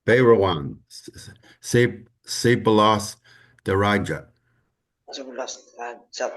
Perawan, Sebelas derajat. 11 derajat.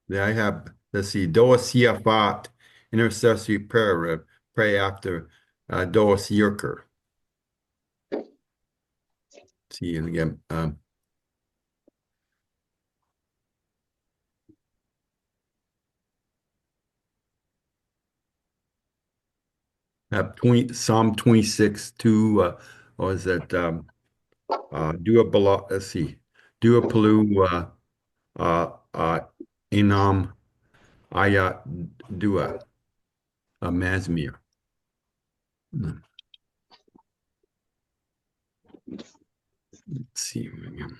I have, let's see, Doa Siafat, intercessory prayer, pray after Doa Yerker. See, and again, Psalm 26, 2, or is that let's see, Dua Palu, Inam, Ayat Dua, Mazmir. Let's see again.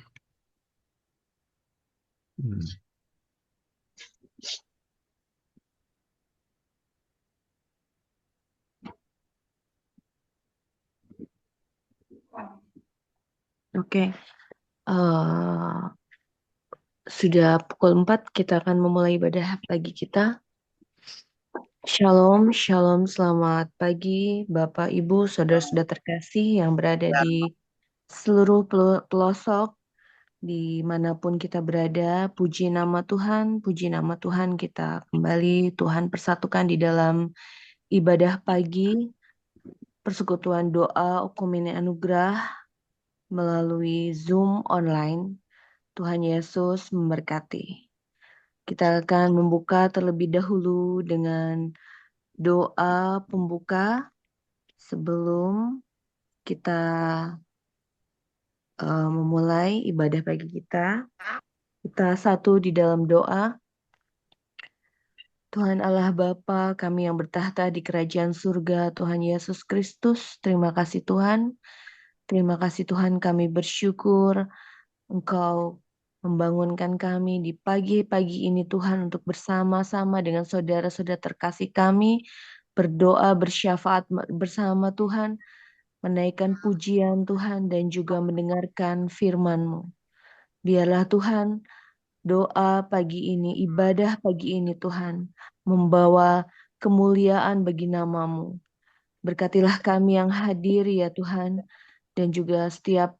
Oke. Sudah pukul 4, kita akan memulai ibadah pagi kita. Shalom, shalom, selamat pagi Bapak, Ibu, saudara-saudara terkasih yang berada di seluruh pelosok, dimanapun kita berada. Puji nama Tuhan, kita kembali Tuhan persatukan di dalam ibadah pagi, persekutuan doa Okomene Anugerah melalui Zoom online. Tuhan Yesus memberkati. Kita akan membuka terlebih dahulu dengan doa pembuka sebelum kita memulai ibadah pagi kita. Kita satu di dalam doa. Tuhan Allah Bapa kami yang bertahta di kerajaan surga, Tuhan Yesus Kristus, terima kasih Tuhan. Terima kasih Tuhan, kami bersyukur Engkau membangunkan kami di pagi-pagi ini Tuhan untuk bersama-sama dengan saudara-saudara terkasih kami berdoa bersyafaat bersama Tuhan, menaikkan pujian Tuhan dan juga mendengarkan firman-Mu. Biarlah Tuhan doa pagi ini, ibadah pagi ini Tuhan membawa kemuliaan bagi nama-Mu. Berkatilah kami yang hadir ya Tuhan, dan juga setiap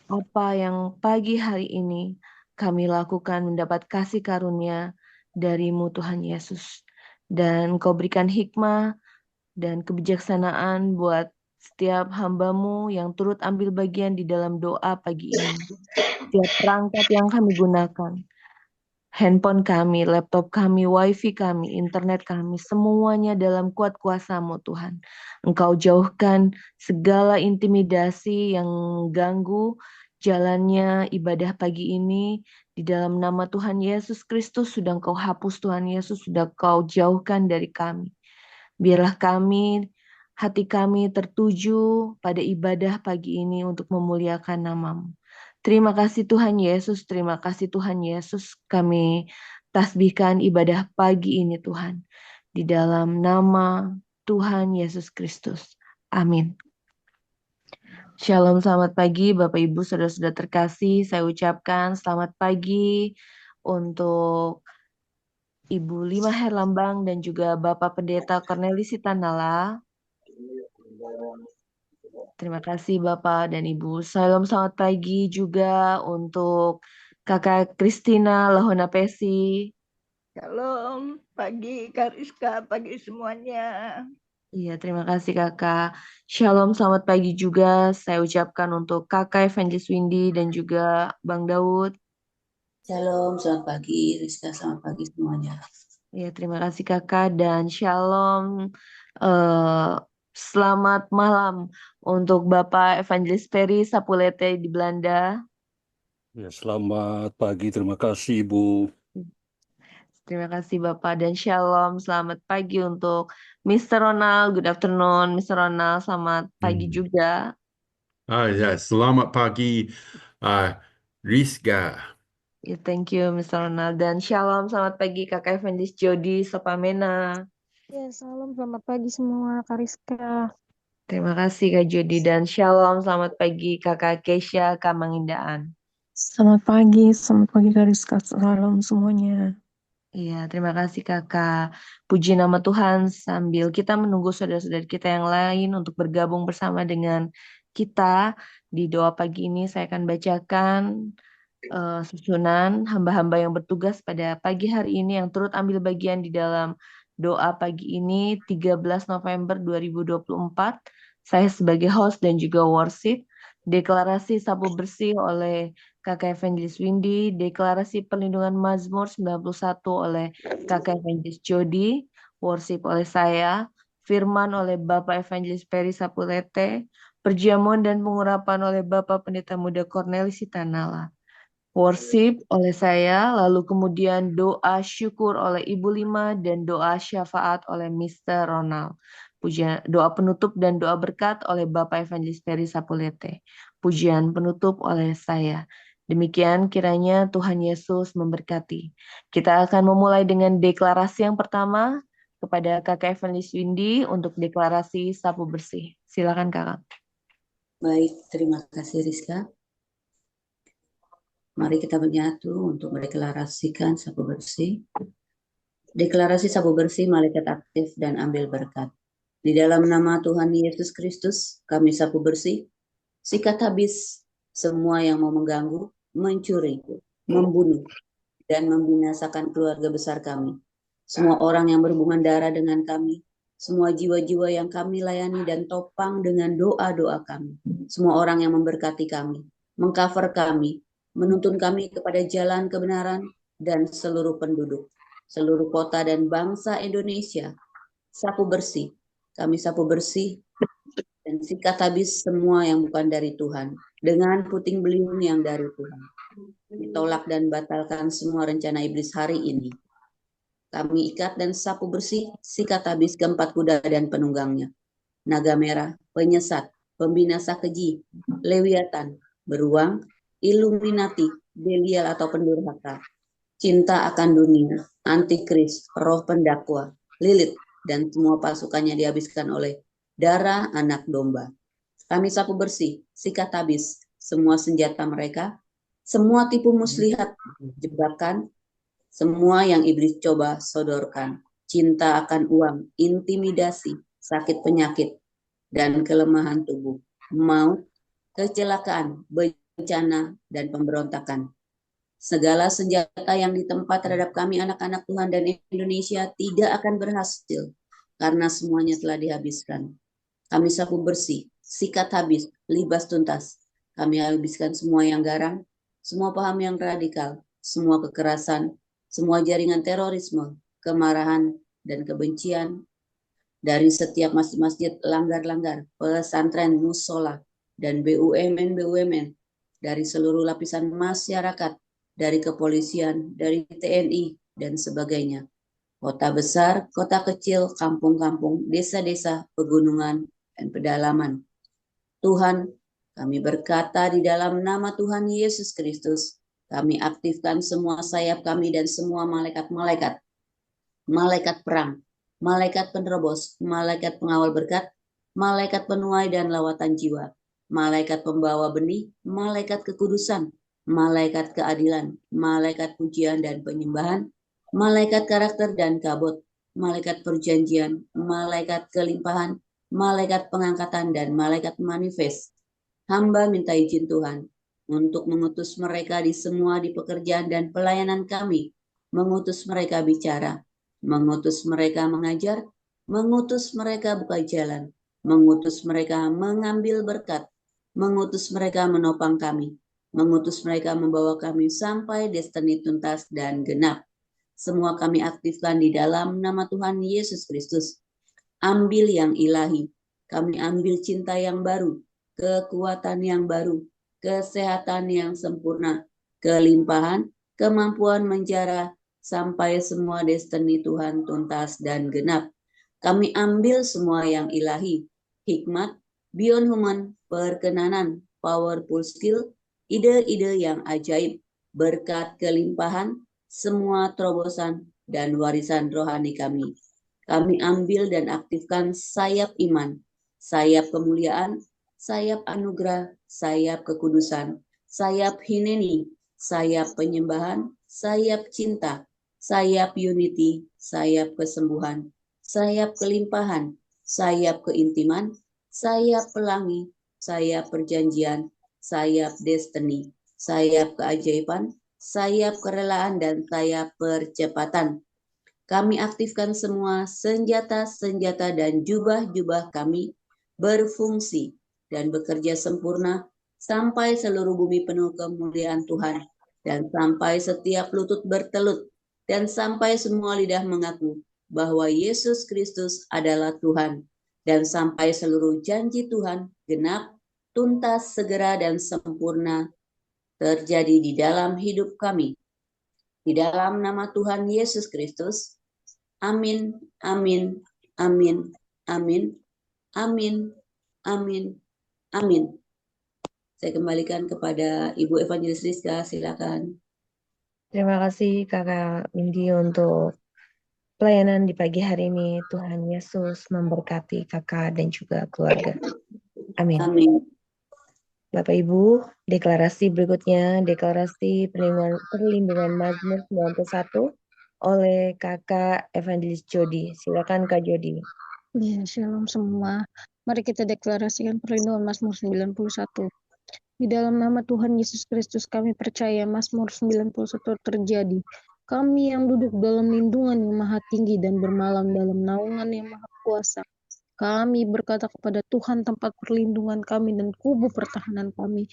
apa yang pagi hari ini kami lakukan mendapat kasih karunia dari-Mu Tuhan Yesus. Dan Engkau berikan hikmah dan kebijaksanaan buat setiap hamba-Mu yang turut ambil bagian di dalam doa pagi ini. Setiap perangkat yang kami gunakan, handphone kami, laptop kami, wifi kami, internet kami, semuanya dalam kuat kuasa-Mu Tuhan. Engkau jauhkan segala intimidasi yang mengganggu jalannya ibadah pagi ini. Di dalam nama Tuhan Yesus Kristus sudah Engkau hapus, Tuhan Yesus sudah Engkau jauhkan dari kami. Biarlah kami, hati kami tertuju pada ibadah pagi ini untuk memuliakan nama-Mu. Terima kasih Tuhan Yesus, terima kasih Tuhan Yesus. Kami tasbihkan ibadah pagi ini Tuhan. Di dalam nama Tuhan Yesus Kristus. Amin. Shalom, selamat pagi Bapak Ibu saudara-saudara terkasih. Saya ucapkan selamat pagi untuk Ibu Lima Herlambang dan juga Bapak Pendeta Cornelis Sitanala. Terima kasih Bapak dan Ibu. Shalom, selamat pagi juga untuk Kakak Christina Lahona Pesi. Shalom, pagi Kariska, pagi semuanya. Iya, terima kasih Kakak. Shalom, selamat pagi juga. Saya ucapkan untuk Kakak Evangelis Windy dan juga Bang Daud. Shalom, selamat pagi Rizka, selamat pagi semuanya. Ya, terima kasih Kakak dan Shalom. Selamat malam untuk Bapak Evangelis Ferry Sapulete di Belanda. Ya, selamat pagi, terima kasih Ibu. Terima kasih Bapak dan Shalom. Selamat pagi untuk Mr. Ronald. Good afternoon, Mr. Ronald. Selamat pagi juga. Ya, selamat pagi, Rizka. Ya, thank you, Mr. Ronald. Dan Shalom, selamat pagi Kakak Evangelis Jody Sopamena. Ya, salam selamat pagi semua, Kariska. Terima kasih Kak Jody. Dan Shalom, selamat pagi Kakak Keisha Kamangindaan. Selamat pagi Kariska. Salam semuanya. Iya, terima kasih Kakak. Puji nama Tuhan sambil kita menunggu saudara-saudara kita yang lain untuk bergabung bersama dengan kita di doa pagi ini. Saya akan bacakan susunan hamba-hamba yang bertugas pada pagi hari ini yang turut ambil bagian di dalam doa pagi ini 13 November 2024. Saya sebagai host dan juga worship. Deklarasi sapu bersih oleh Kakak Evangelis Windy, deklarasi perlindungan Mazmur 91 oleh Kakak Evangelis Jody, worship oleh saya, firman oleh Bapak Evangelis Ferry Sapulete, perjamuan dan pengurapan oleh Bapak Pendeta Muda Cornelis Sitanala. Worship oleh saya, lalu kemudian doa syukur oleh Ibu Lima dan doa syafaat oleh Mr. Ronald. Pujian doa penutup dan doa berkat oleh Bapak Evangelis Ferry Sapulete. Pujian penutup oleh saya. Demikian kiranya Tuhan Yesus memberkati. Kita akan memulai dengan deklarasi yang pertama kepada Kakak Evangelis Windy untuk deklarasi sapu bersih. Silakan Kakak. Baik, terima kasih Rizka. Mari kita menyatu untuk mendeklarasikan sapu bersih. Deklarasi sapu bersih, malaikat aktif dan ambil berkat. Di dalam nama Tuhan Yesus Kristus, kami sapu bersih, sikat habis semua yang mau mengganggu, mencuri, membunuh, dan membinasakan keluarga besar kami. Semua orang yang berhubungan darah dengan kami, semua jiwa-jiwa yang kami layani dan topang dengan doa-doa kami. Semua orang yang memberkati kami, mengcover kami, menuntun kami kepada jalan kebenaran dan seluruh penduduk, seluruh kota dan bangsa Indonesia. Sapu bersih, kami sapu bersih dan sikat habis semua yang bukan dari Tuhan dengan puting beliung yang dari Tuhan. Ditolak dan batalkan semua rencana iblis hari ini. Kami ikat dan sapu bersih, sikat habis keempat kuda dan penunggangnya. Naga merah, penyesat, pembinasa keji, lewiatan, beruang, Illuminati, Belial atau pendurhaka, cinta akan dunia, antikris, roh pendakwa, Lilith, dan semua pasukannya dihabiskan oleh darah anak domba. Kami sapu bersih, sikat habis semua senjata mereka, semua tipu muslihat, jebakan, semua yang iblis coba sodorkan, cinta akan uang, intimidasi, sakit penyakit, dan kelemahan tubuh, maut, kecelakaan, bencana, dan pemberontakan. Segala senjata yang ditempa terhadap kami anak-anak Tuhan dan Indonesia tidak akan berhasil karena semuanya telah dihabiskan. Kami sapu bersih, sikat habis, libas tuntas. Kami habiskan semua yang garang, semua paham yang radikal, semua kekerasan, semua jaringan terorisme, kemarahan, dan kebencian dari setiap masjid-masjid langgar-langgar, pesantren, musola, dan BUMN, dari seluruh lapisan masyarakat, dari kepolisian, dari TNI, dan sebagainya. Kota besar, kota kecil, kampung-kampung, desa-desa, pegunungan, dan pedalaman. Tuhan, kami berkata di dalam nama Tuhan Yesus Kristus, Kami aktifkan semua sayap kami dan semua malaikat-malaikat, malaikat perang, malaikat penerobos, malaikat pengawal berkat, malaikat penuai dan lawatan jiwa, malaikat pembawa benih, malaikat kekudusan, malaikat keadilan, malaikat pujian dan penyembahan, malaikat karakter dan kabut, malaikat perjanjian, malaikat kelimpahan, malaikat pengangkatan dan malaikat manifest. Hamba minta izin Tuhan untuk mengutus mereka di pekerjaan dan pelayanan kami, mengutus mereka bicara, mengutus mereka mengajar, mengutus mereka buka jalan, mengutus mereka mengambil berkat, mengutus mereka menopang kami, mengutus mereka membawa kami sampai destiny tuntas dan genap. Semua kami aktifkan di dalam nama Tuhan Yesus Kristus. Ambil yang ilahi, kami ambil cinta yang baru, kekuatan yang baru, kesehatan yang sempurna, kelimpahan, kemampuan menjara, sampai semua destiny Tuhan tuntas dan genap. Kami ambil semua yang ilahi, hikmat, beyond human, perkenanan, powerful skill, ide-ide yang ajaib, berkat kelimpahan, semua terobosan, dan warisan rohani kami. Kami ambil dan aktifkan sayap iman, sayap kemuliaan, sayap anugerah, sayap kekudusan, sayap hineni, sayap penyembahan, sayap cinta, sayap unity, sayap kesembuhan, sayap kelimpahan, sayap keintiman, sayap pelangi, sayap perjanjian, sayap destiny, sayap keajaiban, sayap kerelaan, dan sayap percepatan. Kami aktifkan semua senjata-senjata dan jubah-jubah kami berfungsi dan bekerja sempurna sampai seluruh bumi penuh kemuliaan Tuhan, dan sampai setiap lutut bertelut, dan sampai semua lidah mengaku bahwa Yesus Kristus adalah Tuhan, dan sampai seluruh janji Tuhan genap, tuntas, segera, dan sempurna terjadi di dalam hidup kami. Di dalam nama Tuhan Yesus Kristus. Amin, amin, amin, amin, amin, amin, amin. Saya kembalikan kepada Ibu Evangelis Rizka, silakan. Terima kasih Kakak Windy untuk pelayanan di pagi hari ini. Tuhan Yesus memberkati Kakak dan juga keluarga. Amin. Amin. Bapak Ibu, deklarasi berikutnya, deklarasi perlindungan Mazmur 91 oleh Kakak Evangelis Jody. Silakan Kak Jody. Ya, shalom semua. Mari kita deklarasikan perlindungan Mazmur 91. Di dalam nama Tuhan Yesus Kristus kami percaya Mazmur 91 terjadi. Kami yang duduk dalam lindungan yang maha tinggi dan bermalam dalam naungan yang maha kuasa. Kami berkata kepada Tuhan tempat perlindungan kami dan kubu pertahanan kami,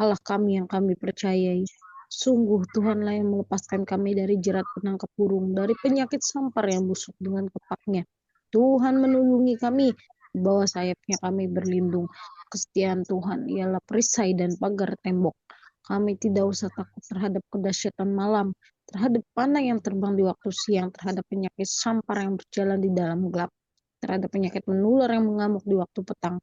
Allah kami yang kami percayai. Sungguh Tuhanlah yang melepaskan kami dari jerat penangkap burung, dari penyakit sampar yang busuk dengan kepaknya. Tuhan melindungi kami, di bawah sayapnya kami berlindung. Kesetiaan Tuhan ialah perisai dan pagar tembok. Kami tidak usah takut terhadap kedahsyatan malam, terhadap panah yang terbang di waktu siang, terhadap penyakit sampar yang berjalan di dalam gelap, terhadap penyakit menular yang mengamuk di waktu petang.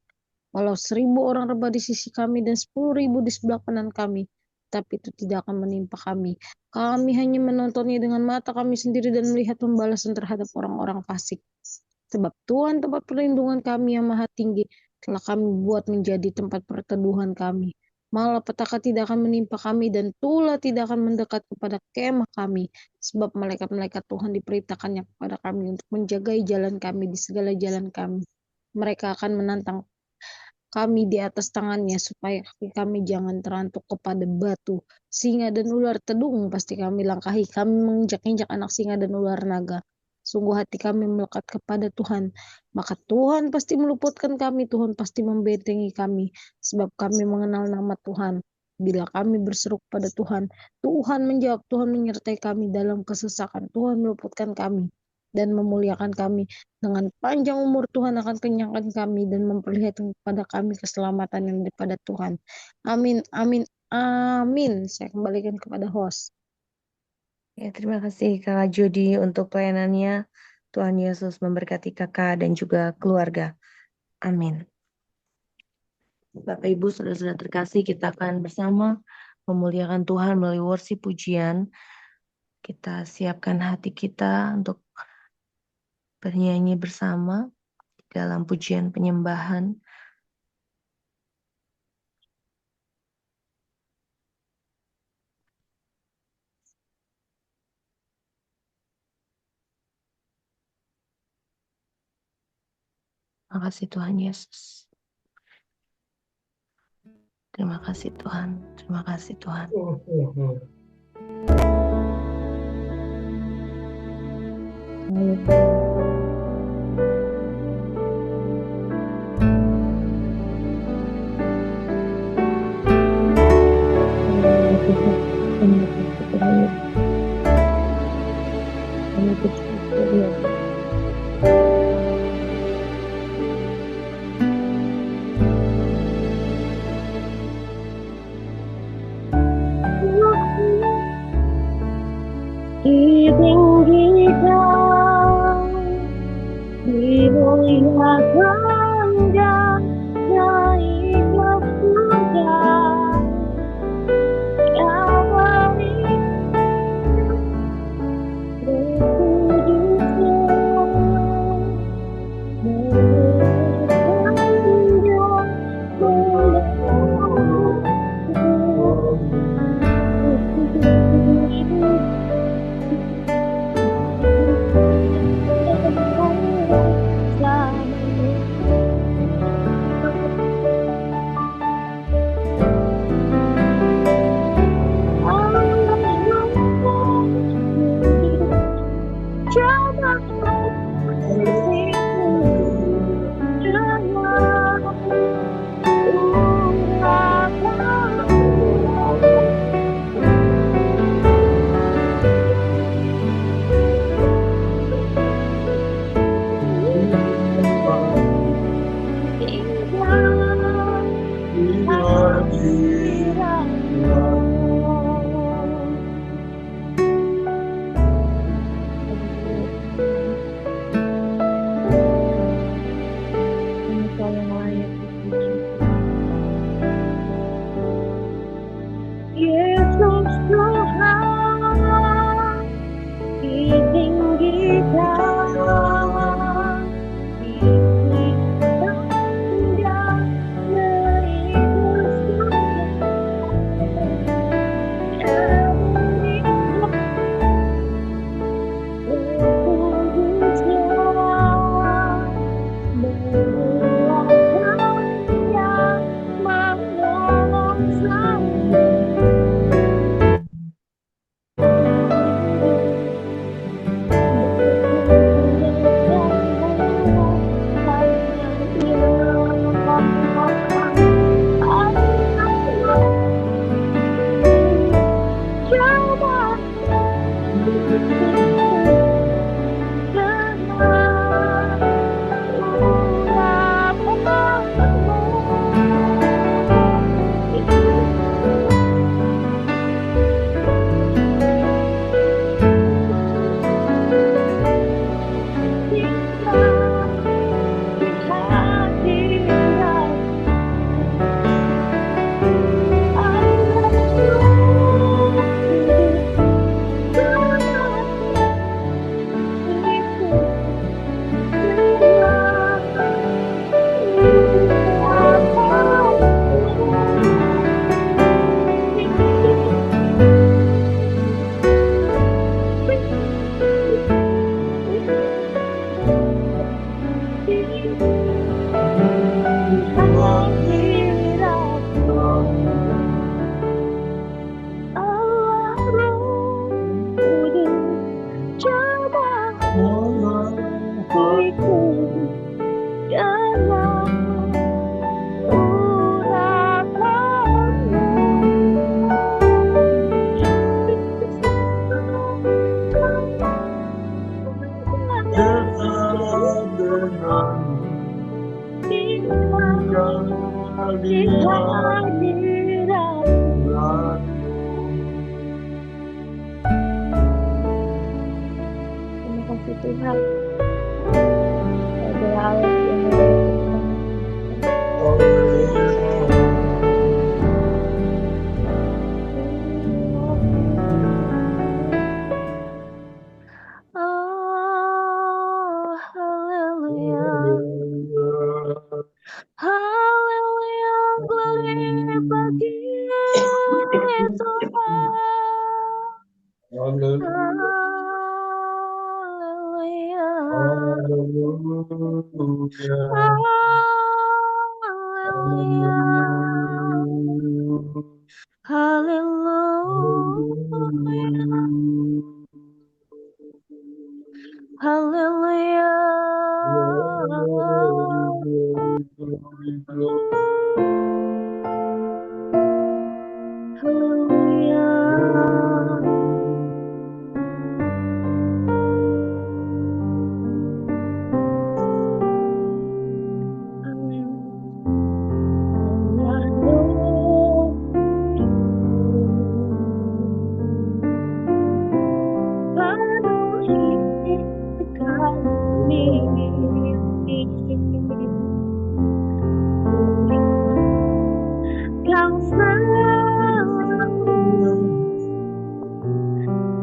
Walau 1000 orang rebah di sisi kami dan 10.000 di sebelah kanan kami, tapi itu tidak akan menimpa kami. Kami hanya menontonnya dengan mata kami sendiri dan melihat pembalasan terhadap orang-orang fasik. Sebab Tuhan tempat perlindungan kami yang maha tinggi telah kami buat menjadi tempat perteduhan kami. Malapetaka tidak akan menimpa kami dan tulah tidak akan mendekat kepada kemah kami. Sebab malaikat-malaikat Tuhan diperintahkannya kepada kami untuk menjagai jalan kami di segala jalan kami. Mereka akan menantang kami di atas tangannya supaya kaki kami jangan terantuk kepada batu. Singa dan ular tedung pasti kami langkahi. Kami menginjak-injak anak singa dan ular naga. Sungguh hati kami melekat kepada Tuhan. Maka Tuhan pasti meluputkan kami. Tuhan pasti membentengi kami. Sebab kami mengenal nama Tuhan. Bila kami berseru kepada Tuhan, Tuhan menjawab. Tuhan menyertai kami dalam kesesakan. Tuhan meluputkan kami dan memuliakan kami. Dengan panjang umur Tuhan akan kenyangkan kami dan memperlihatkan kepada kami keselamatan yang daripada Tuhan. Amin, amin, amin. Saya kembalikan kepada host. Ya, terima kasih Kakak Jody untuk pelayanannya. Tuhan Yesus memberkati Kakak dan juga keluarga. Amin. Bapak Ibu, saudara-saudara terkasih, kita akan bersama memuliakan Tuhan melalui worship pujian. Kita siapkan hati kita untuk bernyanyi bersama dalam pujian penyembahan. Terima kasih Tuhan Yesus. Terima kasih Tuhan. Terima kasih Tuhan. Dimuliakan dan naiklah surga, Yesus Tuhan ditinggikan, ditinggikan dari Tuhan. Ada Allah yang Haleluya, glory bagi Tuhan. Haleluya. Haleluya. Haleluya. Haleluya. Kau selalu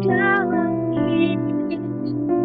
dalam hidupku.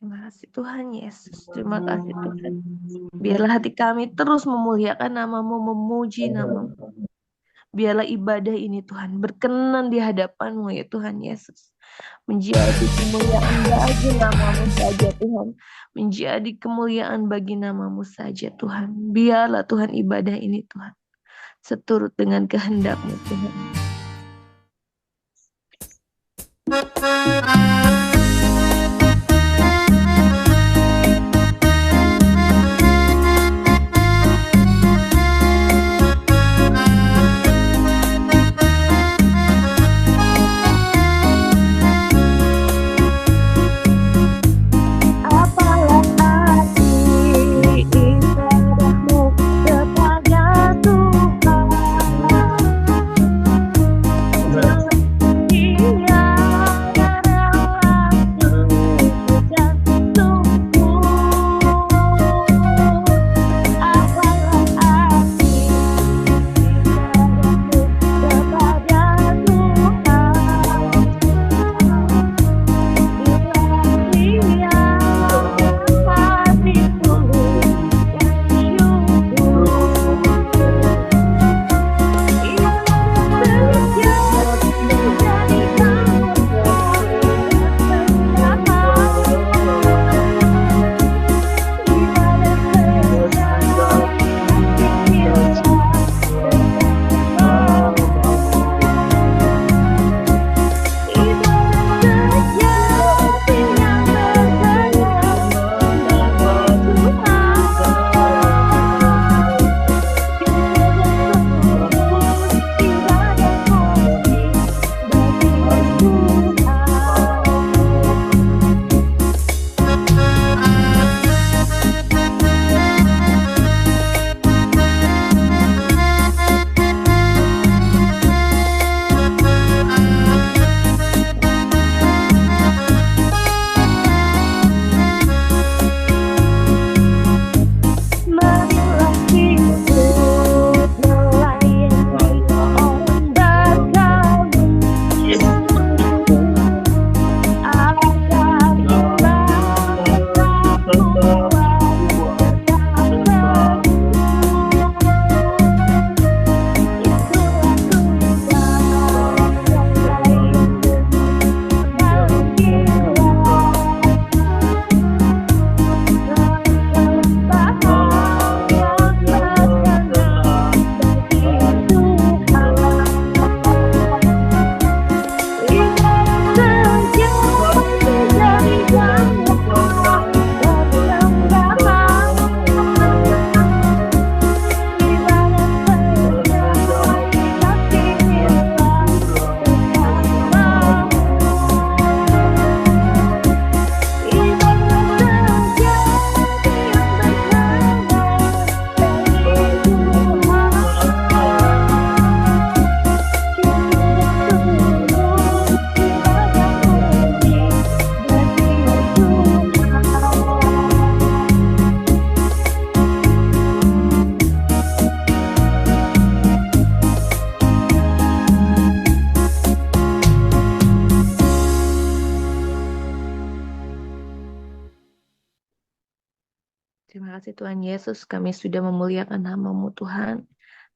Terima kasih Tuhan Yesus, terima kasih Tuhan. Biarlah hati kami terus memuliakan nama-Mu, memuji nama-Mu. Biarlah ibadah ini Tuhan berkenan di hadapan-Mu ya Tuhan Yesus. Menjadi kemuliaan bagi nama-Mu saja Tuhan. Menjadi kemuliaan bagi nama-Mu saja Tuhan. Biarlah Tuhan ibadah ini Tuhan seturut dengan kehendak-Mu Tuhan. kasih Tuhan Yesus, kami sudah memuliakan nama-Mu Tuhan.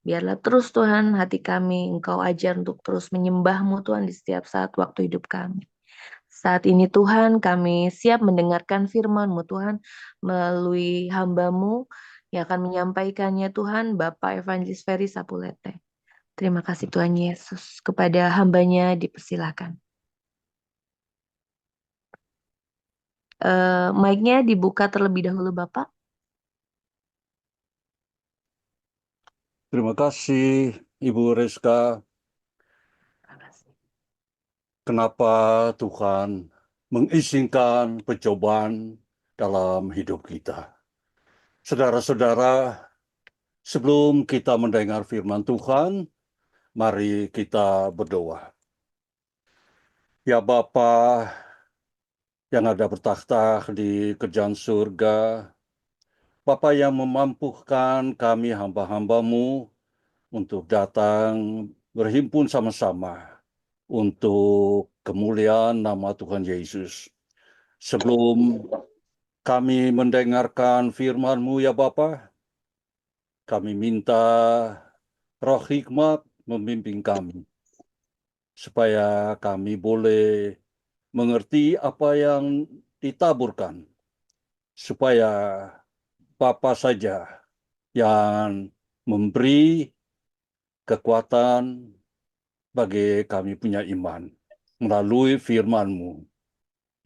Biarlah terus Tuhan hati kami Engkau ajar untuk terus menyembah-Mu Tuhan di setiap saat waktu hidup kami. Saat ini Tuhan kami siap mendengarkan firman-Mu Tuhan melalui hamba-Mu yang akan menyampaikannya Tuhan, Bapak Evangelis Ferry Sapulete. Terima kasih Tuhan Yesus. Kepada hambanya dipersilakan. Mic-nya dibuka terlebih dahulu Bapak. Terima kasih Ibu Reska. Terima kasih. Kenapa Tuhan mengizinkan pencobaan dalam hidup kita? Saudara-saudara, sebelum kita mendengar firman Tuhan, mari kita berdoa. Ya Bapa yang ada bertakhta di kerajaan surga, Bapa yang memampukan kami hamba-hamba-Mu untuk datang berhimpun sama-sama untuk kemuliaan nama Tuhan Yesus. Sebelum kami mendengarkan firman-Mu ya Bapa, kami minta roh hikmat membimbing kami, supaya kami boleh mengerti apa yang ditaburkan, supaya Bapa saja yang memberi kekuatan bagi kami punya iman melalui firman-Mu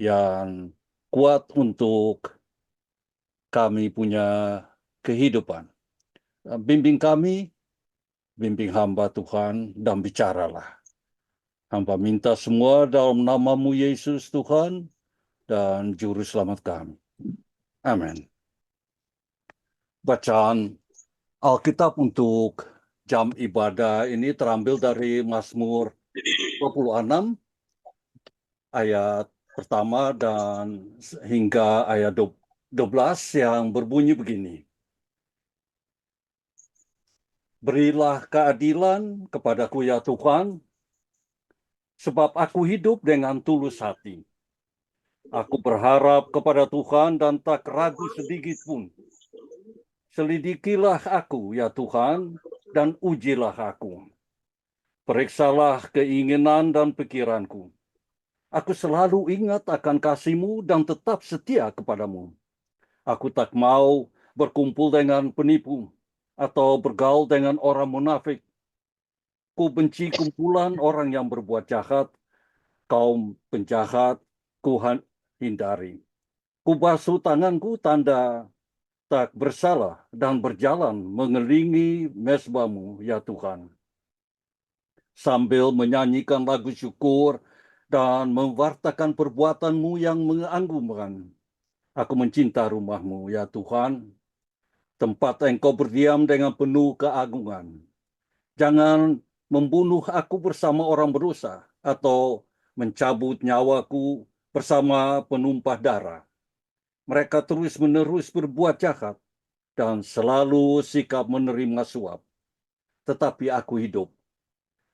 yang kuat untuk kami punya kehidupan. Bimbing kami, bimbing hamba Tuhan, dan bicaralah. Hamba minta semua dalam nama-Mu Yesus Tuhan dan Juru Selamat kami. Amin. Bacaan Alkitab untuk jam ibadah ini terambil dari Mazmur 26 ayat pertama dan hingga ayat 12 yang berbunyi begini. Berilah keadilan kepadaku ya Tuhan, sebab aku hidup dengan tulus hati. Aku berharap kepada Tuhan dan tak ragu sedikit pun. Selidikilah aku ya Tuhan dan ujilah aku. Periksalah keinginan dan pikiranku. Aku selalu ingat akan kasih-Mu dan tetap setia kepadamu. Aku tak mau berkumpul dengan penipu atau bergaul dengan orang munafik. Ku benci kumpulan orang yang berbuat jahat, kaum penjahat ku hindari. Ku basuh tanganku tanda tak bersalah dan berjalan mengelilingi mezbah-Mu ya Tuhan. Sambil menyanyikan lagu syukur dan mewartakan perbuatan-Mu yang mengagumkan. Aku mencinta rumah-Mu ya Tuhan, tempat Engkau berdiam dengan penuh keagungan. Jangan membunuh aku bersama orang berdosa atau mencabut nyawaku bersama penumpah darah. Mereka terus-menerus berbuat jahat dan selalu sikap menerima suap. Tetapi aku hidup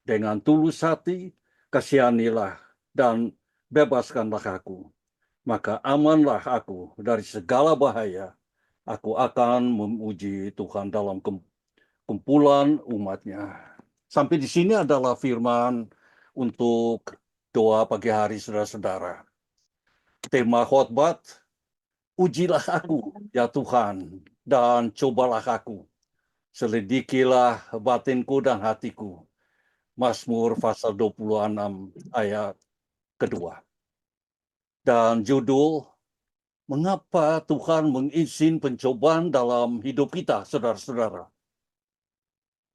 dengan tulus hati, kasihanilah dan bebaskanlah aku. Maka amanlah aku dari segala bahaya. Aku akan memuji Tuhan dalam kumpulan umat-Nya. Sampai di sini adalah firman untuk doa pagi hari saudara-saudara. Tema khotbah, ujilah aku ya Tuhan dan cobalah aku. Selidikilah batinku dan hatiku. Mazmur pasal 26 ayat kedua. Dan judul, mengapa Tuhan mengizinkan pencobaan dalam hidup kita, saudara-saudara.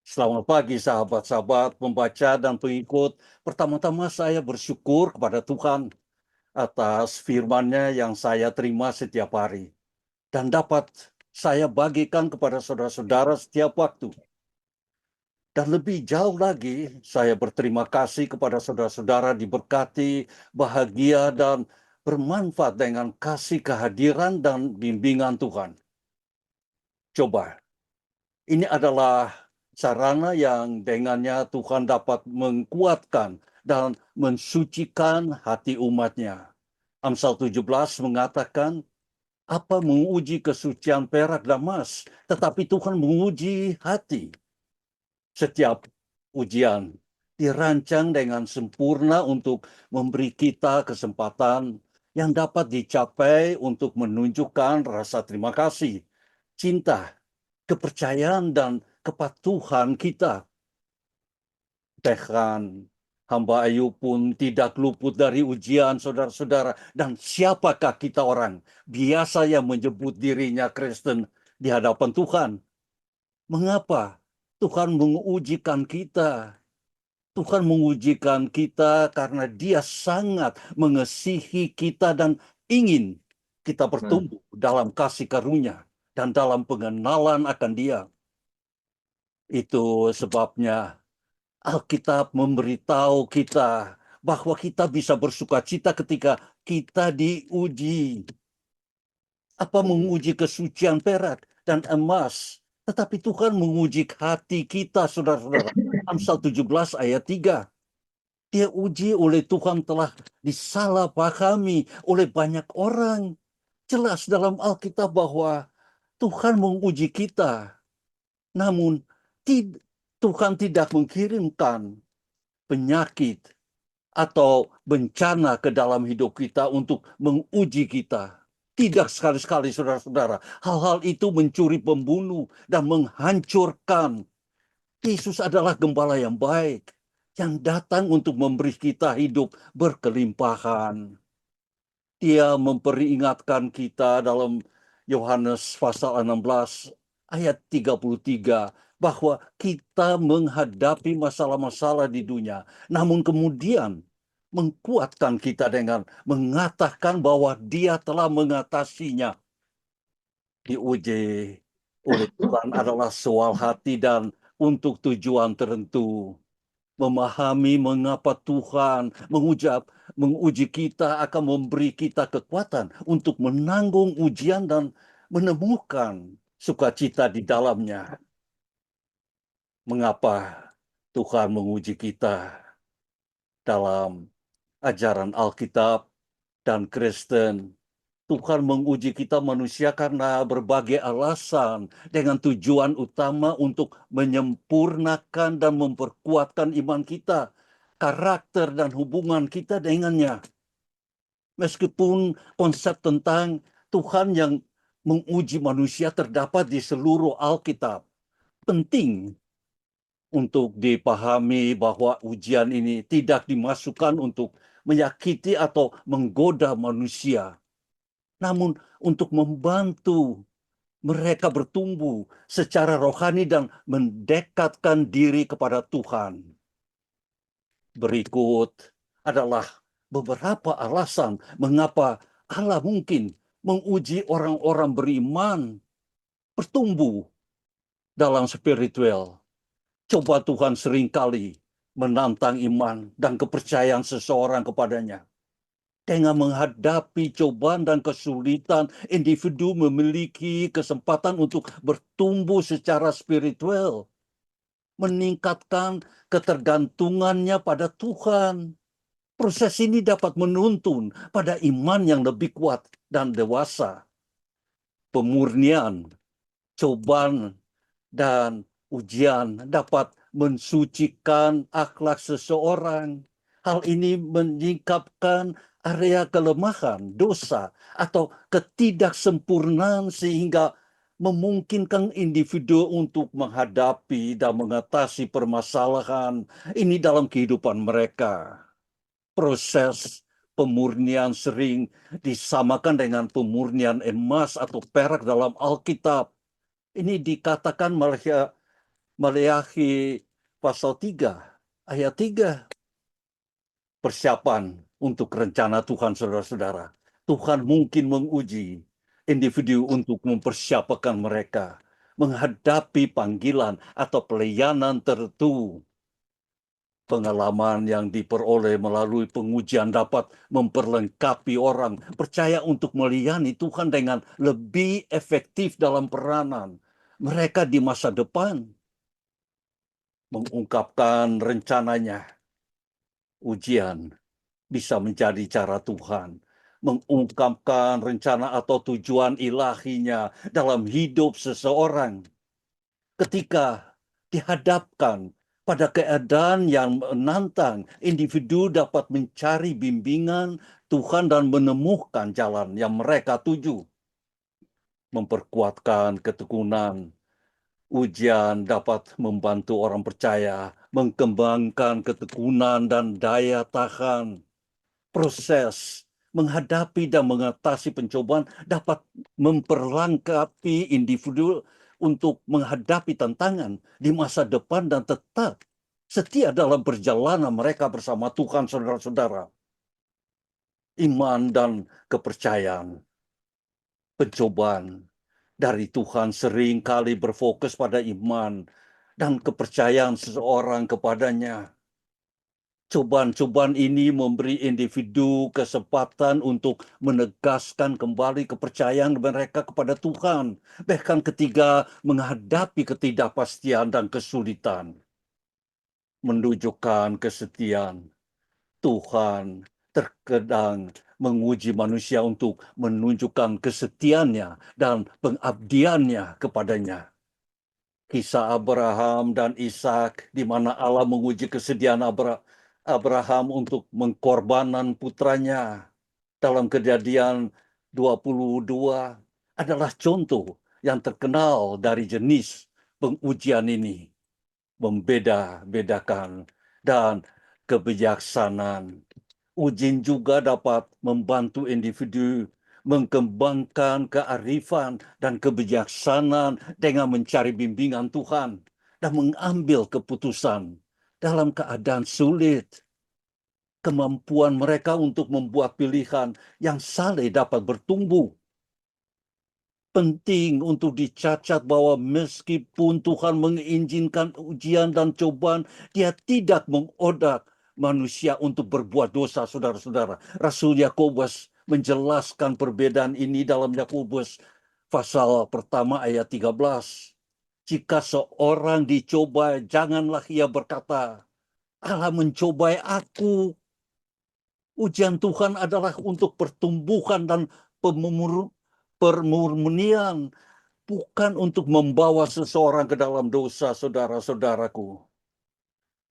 Selamat pagi sahabat-sahabat, pembaca dan pengikut. Pertama-tama saya bersyukur kepada Tuhan atas firman-Nya yang saya terima setiap hari. Dan dapat saya bagikan kepada saudara-saudara setiap waktu. Dan lebih jauh lagi, saya berterima kasih kepada saudara-saudara diberkati, bahagia, dan bermanfaat dengan kasih kehadiran dan bimbingan Tuhan. Coba, ini adalah sarana yang dengannya Tuhan dapat menguatkan dan mensucikan hati umat-Nya. Amsal 17 mengatakan, apa menguji kesucian perak dan emas, tetapi Tuhan menguji hati. Setiap ujian dirancang dengan sempurna untuk memberi kita kesempatan yang dapat dicapai untuk menunjukkan rasa terima kasih, cinta, kepercayaan, dan kepatuhan kita. Bahkan hamba Ayub pun tidak luput dari ujian, saudara-saudara. Dan siapakah kita orang biasa yang menyebut dirinya Kristen di hadapan Tuhan? Mengapa Tuhan mengujikan kita? Tuhan mengujikan kita karena Dia sangat mengasihi kita dan ingin kita bertumbuh dalam kasih karunia dan dalam pengenalan akan Dia. Itu sebabnya Alkitab memberitahu kita bahwa kita bisa bersuka cita ketika kita diuji. Apa menguji kesucian perak dan emas, tetapi Tuhan menguji hati kita, saudara-saudara. Amsal 17 ayat 3. Dia uji oleh Tuhan telah disalahpahami oleh banyak orang. Jelas dalam Alkitab bahwa Tuhan menguji kita. Namun Tuhan tidak mengirimkan penyakit atau bencana ke dalam hidup kita untuk menguji kita. Tidak sekali-sekali, saudara-saudara. Hal-hal itu mencuri, pembunuh, dan menghancurkan. Yesus adalah gembala yang baik, yang datang untuk memberi kita hidup berkelimpahan. Dia memperingatkan kita dalam Yohanes pasal 16 ayat 33 bahwa kita menghadapi masalah-masalah di dunia, namun kemudian mengkuatkan kita dengan mengatakan bahwa Dia telah mengatasinya. Diuji oleh Tuhan adalah soal hati dan untuk tujuan tertentu. Memahami mengapa Tuhan menguji kita akan memberi kita kekuatan untuk menanggung ujian dan menemukan sukacita di dalamnya. Mengapa Tuhan menguji kita dalam ajaran Alkitab dan Kristen? Tuhan menguji kita manusia karena berbagai alasan dengan tujuan utama untuk menyempurnakan dan memperkuatkan iman kita, karakter dan hubungan kita dengannya. Meskipun konsep tentang Tuhan yang menguji manusia terdapat di seluruh Alkitab, penting untuk dipahami bahwa ujian ini tidak dimasukkan untuk menyakiti atau menggoda manusia, namun untuk membantu mereka bertumbuh secara rohani dan mendekatkan diri kepada Tuhan. Berikut adalah beberapa alasan mengapa Allah mungkin menguji orang-orang beriman bertumbuh dalam spiritual. Coba Tuhan seringkali menantang iman dan kepercayaan seseorang kepadanya. Dengan menghadapi cobaan dan kesulitan, individu memiliki kesempatan untuk bertumbuh secara spiritual, meningkatkan ketergantungannya pada Tuhan. Proses ini dapat menuntun pada iman yang lebih kuat dan dewasa. Pemurnian, cobaan, dan ujian dapat mensucikan akhlak seseorang. Hal ini menyingkapkan area kelemahan, dosa, atau ketidaksempurnaan sehingga memungkinkan individu untuk menghadapi dan mengatasi permasalahan ini dalam kehidupan mereka. Proses pemurnian sering disamakan dengan pemurnian emas atau perak dalam Alkitab. Ini dikatakan Maleakhi pasal 3 ayat 3. Persiapan untuk rencana Tuhan, saudara-saudara. Tuhan mungkin menguji individu untuk mempersiapkan mereka menghadapi panggilan atau pelayanan tertentu. Pengalaman yang diperoleh melalui pengujian dapat memperlengkapi orang percaya untuk melayani Tuhan dengan lebih efektif dalam peranan mereka di masa depan. Mengungkapkan rencananya, ujian bisa menjadi cara Tuhan mengungkapkan rencana atau tujuan ilahinya dalam hidup seseorang. Ketika dihadapkan pada keadaan yang menantang, individu dapat mencari bimbingan Tuhan dan menemukan jalan yang mereka tuju. Memperkuatkan ketekunan. Ujian dapat membantu orang percaya mengembangkan ketekunan dan daya tahan. Proses menghadapi dan mengatasi pencobaan dapat memperlengkapi individu untuk menghadapi tantangan di masa depan dan tetap setia dalam perjalanan mereka bersama Tuhan, saudara-saudara. Iman dan kepercayaan, pencobaan dari Tuhan sering kali berfokus pada iman dan kepercayaan seseorang kepadanya. Cobaan-cobaan ini memberi individu kesempatan untuk menegaskan kembali kepercayaan mereka kepada Tuhan, bahkan ketika menghadapi ketidakpastian dan kesulitan. Menunjukkan kesetiaan Tuhan terkadang menguji manusia untuk menunjukkan kesetiaannya dan pengabdiannya kepadanya. Kisah Abraham dan Ishak, di mana Allah menguji kesediaan Abraham untuk mengkorbankan putranya dalam Kejadian 22 adalah contoh yang terkenal dari jenis pengujian ini. Membeda-bedakan dan kebijaksanaan. Ujian juga dapat membantu individu mengembangkan kearifan dan kebijaksanaan dengan mencari bimbingan Tuhan dan mengambil keputusan dalam keadaan sulit. Kemampuan mereka untuk membuat pilihan yang saleh dapat bertumbuh. Penting untuk dicatat bahwa meskipun Tuhan mengizinkan ujian dan cobaan, Dia tidak mengodak manusia untuk berbuat dosa, saudara-saudara. Rasul Yakobus menjelaskan perbedaan ini dalam Yakobus pasal pertama ayat 13. Jika seorang dicobai, janganlah ia berkata, Allah mencobai aku. Ujian Tuhan adalah untuk pertumbuhan dan pemurnian, bukan untuk membawa seseorang ke dalam dosa, saudara-saudaraku.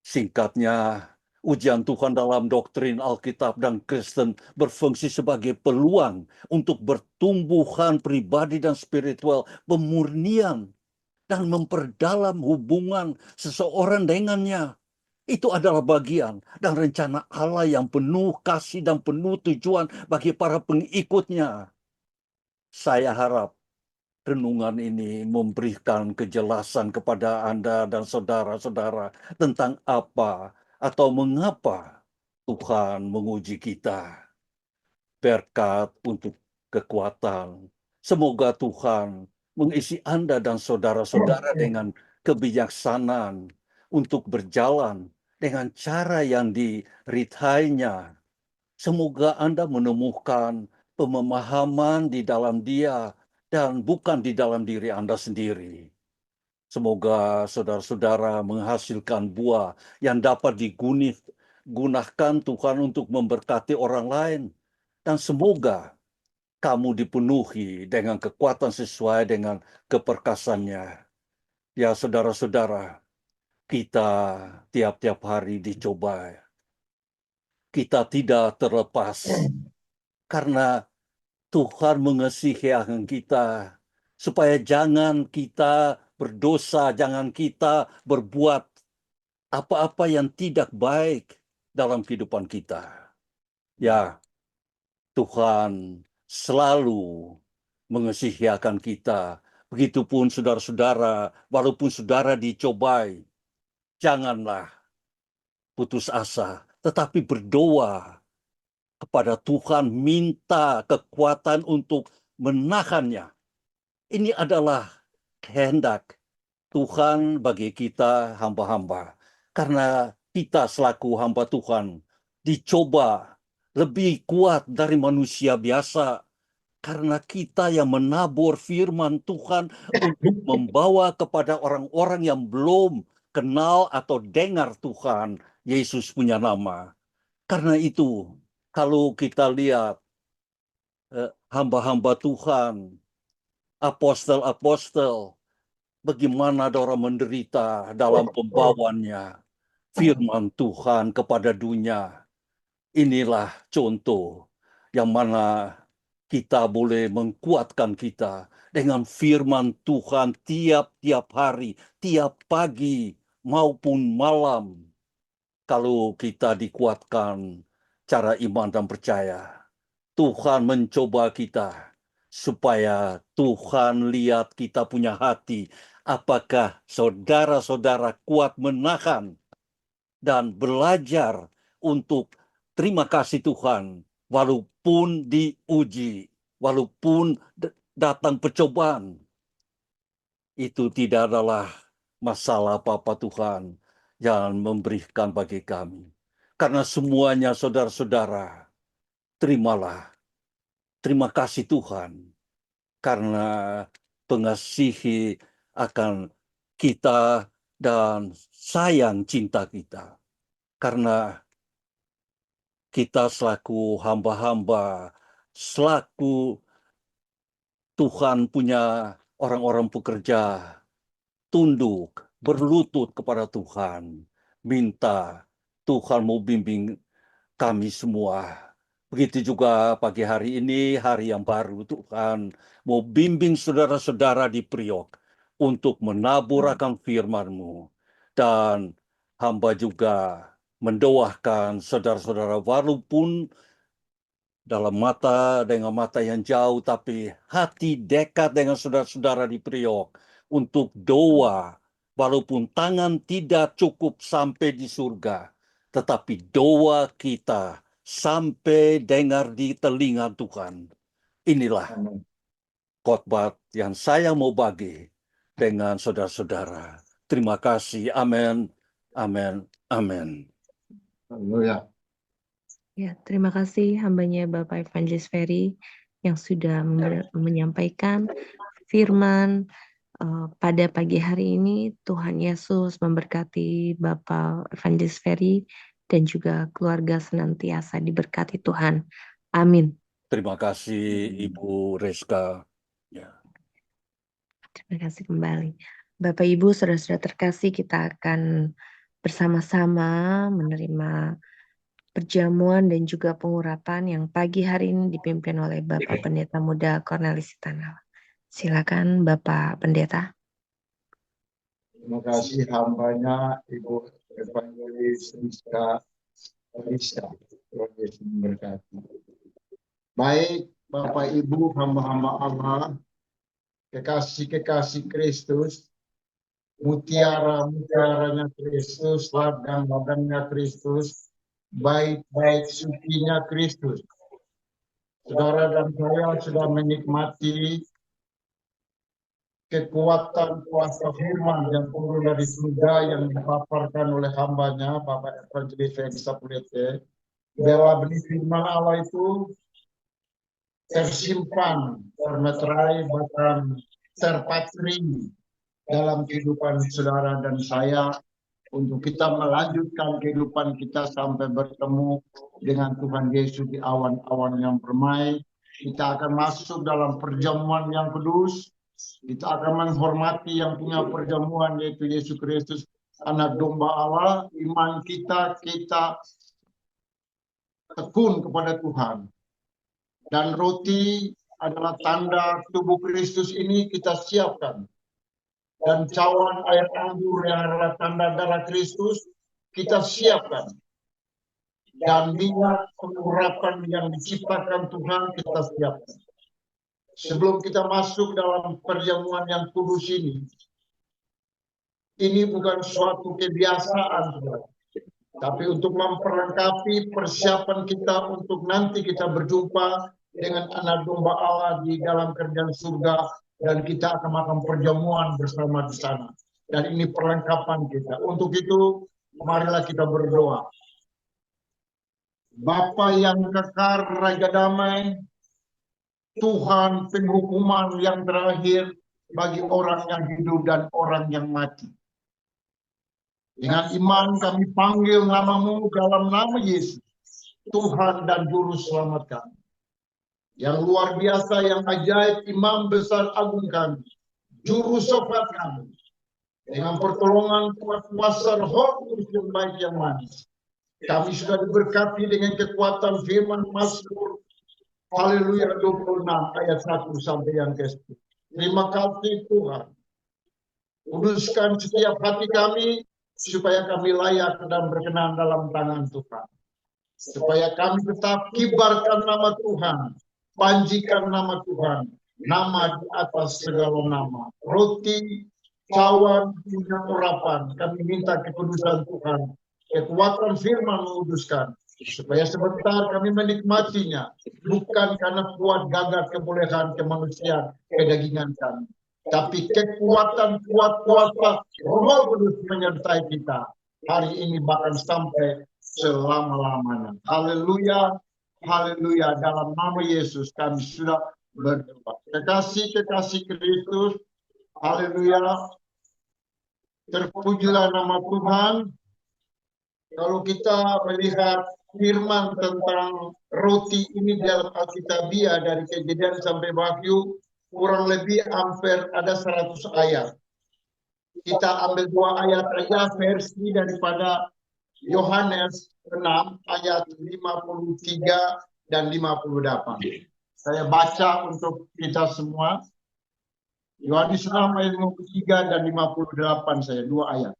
Singkatnya, ujian Tuhan dalam doktrin Alkitab dan Kristen berfungsi sebagai peluang untuk pertumbuhan pribadi dan spiritual, pemurnian, dan memperdalam hubungan seseorang dengannya. Itu adalah bagian dan rencana Allah yang penuh kasih dan penuh tujuan bagi para pengikutnya. Saya harap renungan ini memberikan kejelasan kepada Anda dan saudara-saudara tentang apa atau mengapa Tuhan menguji kita. Berkat untuk kekuatan. Semoga Tuhan mengisi Anda dan saudara-saudara dengan kebijaksanaan untuk berjalan dengan cara yang diridhainya. Semoga Anda menemukan pemahaman di dalam Dia dan bukan di dalam diri Anda sendiri. Semoga saudara-saudara menghasilkan buah yang dapat digunakan Tuhan untuk memberkati orang lain. Dan semoga kamu dipenuhi dengan kekuatan sesuai dengan keperkasannya. Ya saudara-saudara, kita tiap-tiap hari dicoba. Kita tidak terlepas karena Tuhan mengasihi kita supaya jangan kita berdosa, jangan kita berbuat apa-apa yang tidak baik dalam kehidupan kita. Ya, Tuhan selalu mengasihi kita. Begitupun saudara-saudara, walaupun saudara dicobai, janganlah putus asa, tetapi berdoa kepada Tuhan, minta kekuatan untuk menahannya. Ini adalah kehendak Tuhan bagi kita hamba-hamba. Karena kita selaku hamba Tuhan dicoba lebih kuat dari manusia biasa. Karena kita yang menabur firman Tuhan untuk membawa kepada orang-orang yang belum kenal atau dengar Tuhan Yesus punya nama. Karena itu, kalau kita lihat hamba-hamba Tuhan, apostel-apostel, bagaimana orang menderita dalam pembawanya firman Tuhan kepada dunia. Inilah contoh yang mana kita boleh menguatkan kita dengan firman Tuhan tiap-tiap hari, tiap pagi maupun malam. Kalau kita dikuatkan cara iman dan percaya, Tuhan mencoba kita supaya Tuhan lihat kita punya hati. Apakah saudara-saudara kuat menahan dan belajar untuk terima kasih Tuhan walaupun diuji, walaupun datang percobaan. Itu tidak adalah masalah apa-apa Tuhan yang memberikan bagi kami. Karena semuanya saudara-saudara, terimalah. Terima kasih Tuhan. Karena mengasihi akan kita dan sayang cinta kita. Karena kita selaku hamba-hamba, selaku Tuhan punya orang-orang pekerja, tunduk, berlutut kepada Tuhan. Minta Tuhan mau bimbing kami semua. Begitu juga pagi hari ini, hari yang baru Tuhan mau bimbing saudara-saudara di Priok untuk menabur akan firman-Mu. Dan hamba juga mendoakan saudara-saudara walaupun dalam mata dengan mata yang jauh, tapi hati dekat dengan saudara-saudara di Priok untuk doa, walaupun tangan tidak cukup sampai di surga, tetapi doa kita sampai dengar di telinga Tuhan. Inilah khotbah yang saya mau bagi dengan saudara-saudara. Terima kasih. Amin. Amin. Amin. Haleluya. Ya, terima kasih hambanya Bapak Evangelis Ferry yang sudah menyampaikan firman pada pagi hari ini. Tuhan Yesus memberkati Bapak Evangelis Ferry dan juga keluarga senantiasa diberkati Tuhan. Amin. Terima kasih Ibu Reska. Ya. Terima kasih kembali. Bapak Ibu, saudara-saudara terkasih, kita akan bersama-sama menerima perjamuan dan juga pengurapan yang pagi hari ini dipimpin oleh Bapak Pendeta Muda Cornelis Sitanala. Silakan Bapak Pendeta. Terima kasih hambanya Ibu Evangelis Rizka Alisa. Tuhan Yesus memberkati. Baik Bapak Ibu hamba-hamba Allah, kekasih-kekasih Kristus, mutiara-mutiaranya Kristus, ladang-ladangnya Kristus, baik-baik sucinya Kristus. Saudara dan saya sudah menikmati kekuatan kuasa firman yang turun dari surga yang dipaparkan oleh hambanya Bapak Evangelis Ferry Sapulete, bahwa benih firman Allah itu tersimpan, termeterai, bahkan terpatri dalam kehidupan saudara dan saya untuk kita melanjutkan kehidupan kita sampai bertemu dengan Tuhan Yesus di awan-awan yang permai. Kita akan masuk dalam perjamuan yang kudus. Kita akan menghormati yang punya perjamuan yaitu Yesus Kristus, anak domba Allah. Iman kita tekun kepada Tuhan. Dan roti adalah tanda tubuh Kristus ini kita siapkan. Dan cawan air anggur yang adalah tanda darah Kristus kita siapkan. Dan minyak pengurapan yang diciptakan Tuhan kita siapkan. Sebelum kita masuk dalam perjamuan yang kudus ini bukan suatu kebiasaan, tapi untuk memperlengkapi persiapan kita untuk nanti kita berjumpa dengan anak domba Allah di dalam kerajaan surga dan kita akan makan perjamuan bersama di sana. Dan ini perlengkapan kita. Untuk itu, marilah kita berdoa. Bapa yang kekal, Raja Damai, Tuhan penghukuman yang terakhir bagi orang yang hidup dan orang yang mati. Dengan iman kami panggil namamu dalam nama Yesus, Tuhan dan Juru Selamat kami. yang luar biasa, yang ajaib, imam besar agung kami, juru sofat kami, dengan pertolongan kuasa Roh Kudus yang baik yang manis. Kami sudah diberkati dengan kekuatan firman Mazmur Haleluya 26 ayat 1 sampai yang ke-10. Terima kasih Tuhan. Kuduskan setiap hati kami supaya kami layak dan berkenan dalam tangan Tuhan. Supaya kami tetap kibarkan nama Tuhan, panjikan nama Tuhan, nama di atas segala nama. Roti, cawan, punya urapan, kami minta kekudusan Tuhan, kekuatan firman menguduskan, supaya sebentar kami menikmatinya, bukan karena kuat gagah kebolehan kemanusiaan, kedagingan kami, tapi kekuatan kuat kuasa Roh Kudus menyertai kita hari ini bahkan sampai selama-lamanya. Haleluya, haleluya. Dalam nama Yesus kami sudah berdoa. Kekasih Kristus, haleluya. Terpujilah nama Tuhan. Kalau kita melihat firman tentang roti ini dalam Alkitabiah dari Kejadian sampai Wahyu, kurang lebih hampir ada 100 ayat. Kita ambil 2 ayat aja versi daripada Yohanes 6 ayat 53 dan 58. Saya baca untuk kita semua. Yohanes 6 ayat 53 dan 58 saya 2 ayat.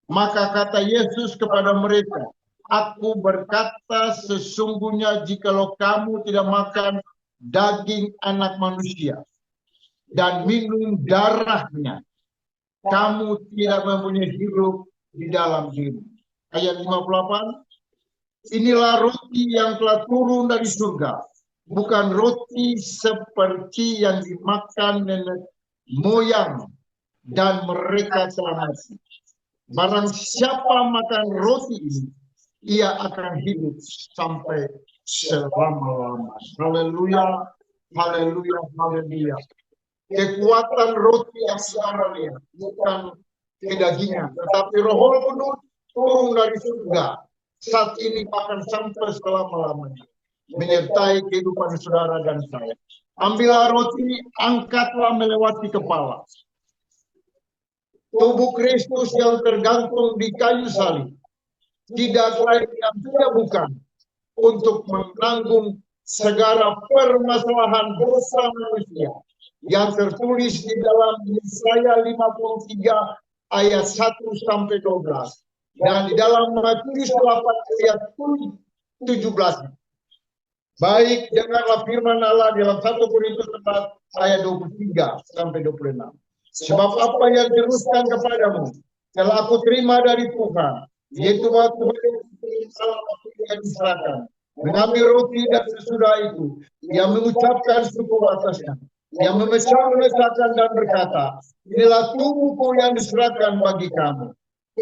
Maka kata Yesus kepada mereka, Aku berkata sesungguhnya jikalau kamu tidak makan daging anak manusia dan minum darahnya, kamu tidak mempunyai hidup di dalam diri. Ayat 58, inilah roti yang telah turun dari surga, bukan roti seperti yang dimakan nenek moyang dan mereka telah mati. Barang siapa makan roti ini, ia akan hidup sampai selama-lamanya. Haleluya, haleluya, haleluya. Kekuatan roti yang sekarang ini bukan kedagingan, tetapi Roh Kudus turun dari surga. Saat ini bahkan sampai selama-lamanya menyertai kehidupan saudara dan saya. Ambillah roti, angkatlah melewati kepala. Tubuh Kristus yang tergantung di kayu salib tidak lain dan tidak bukan untuk menanggung segala permasalahan dosa manusia yang tertulis di dalam Yesaya 53 ayat 1 sampai 12 dan di dalam Matius 8 ayat 17. Baik, dengarlah firman Allah dalam 1 Korintus 4 ayat 23 sampai 26. Sebab apa yang diteruskan kepadamu telah aku terima dari Tuhan, yaitu waktu yang diserahkan, mengambil roti dan sesudah itu, yang mengucapkan syukur atasnya, yang memecah-mecahkan dan berkata, inilah tubuhku yang diserahkan bagi kamu.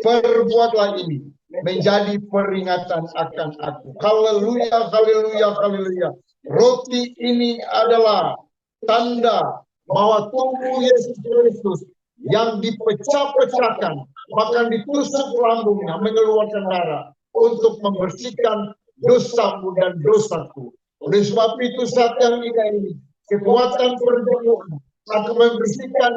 Perbuatlah ini menjadi peringatan akan aku. Haleluya, haleluya, haleluya. Roti ini adalah tanda bahwa tubuh Yesus Kristus yang dipecah-pecahkan, bahkan ditusuk lambungnya, mengeluarkan darah untuk membersihkan dosamu dan dosaku. Oleh sebab itu saat yang ini, kekuatan perjamuan akan membersihkan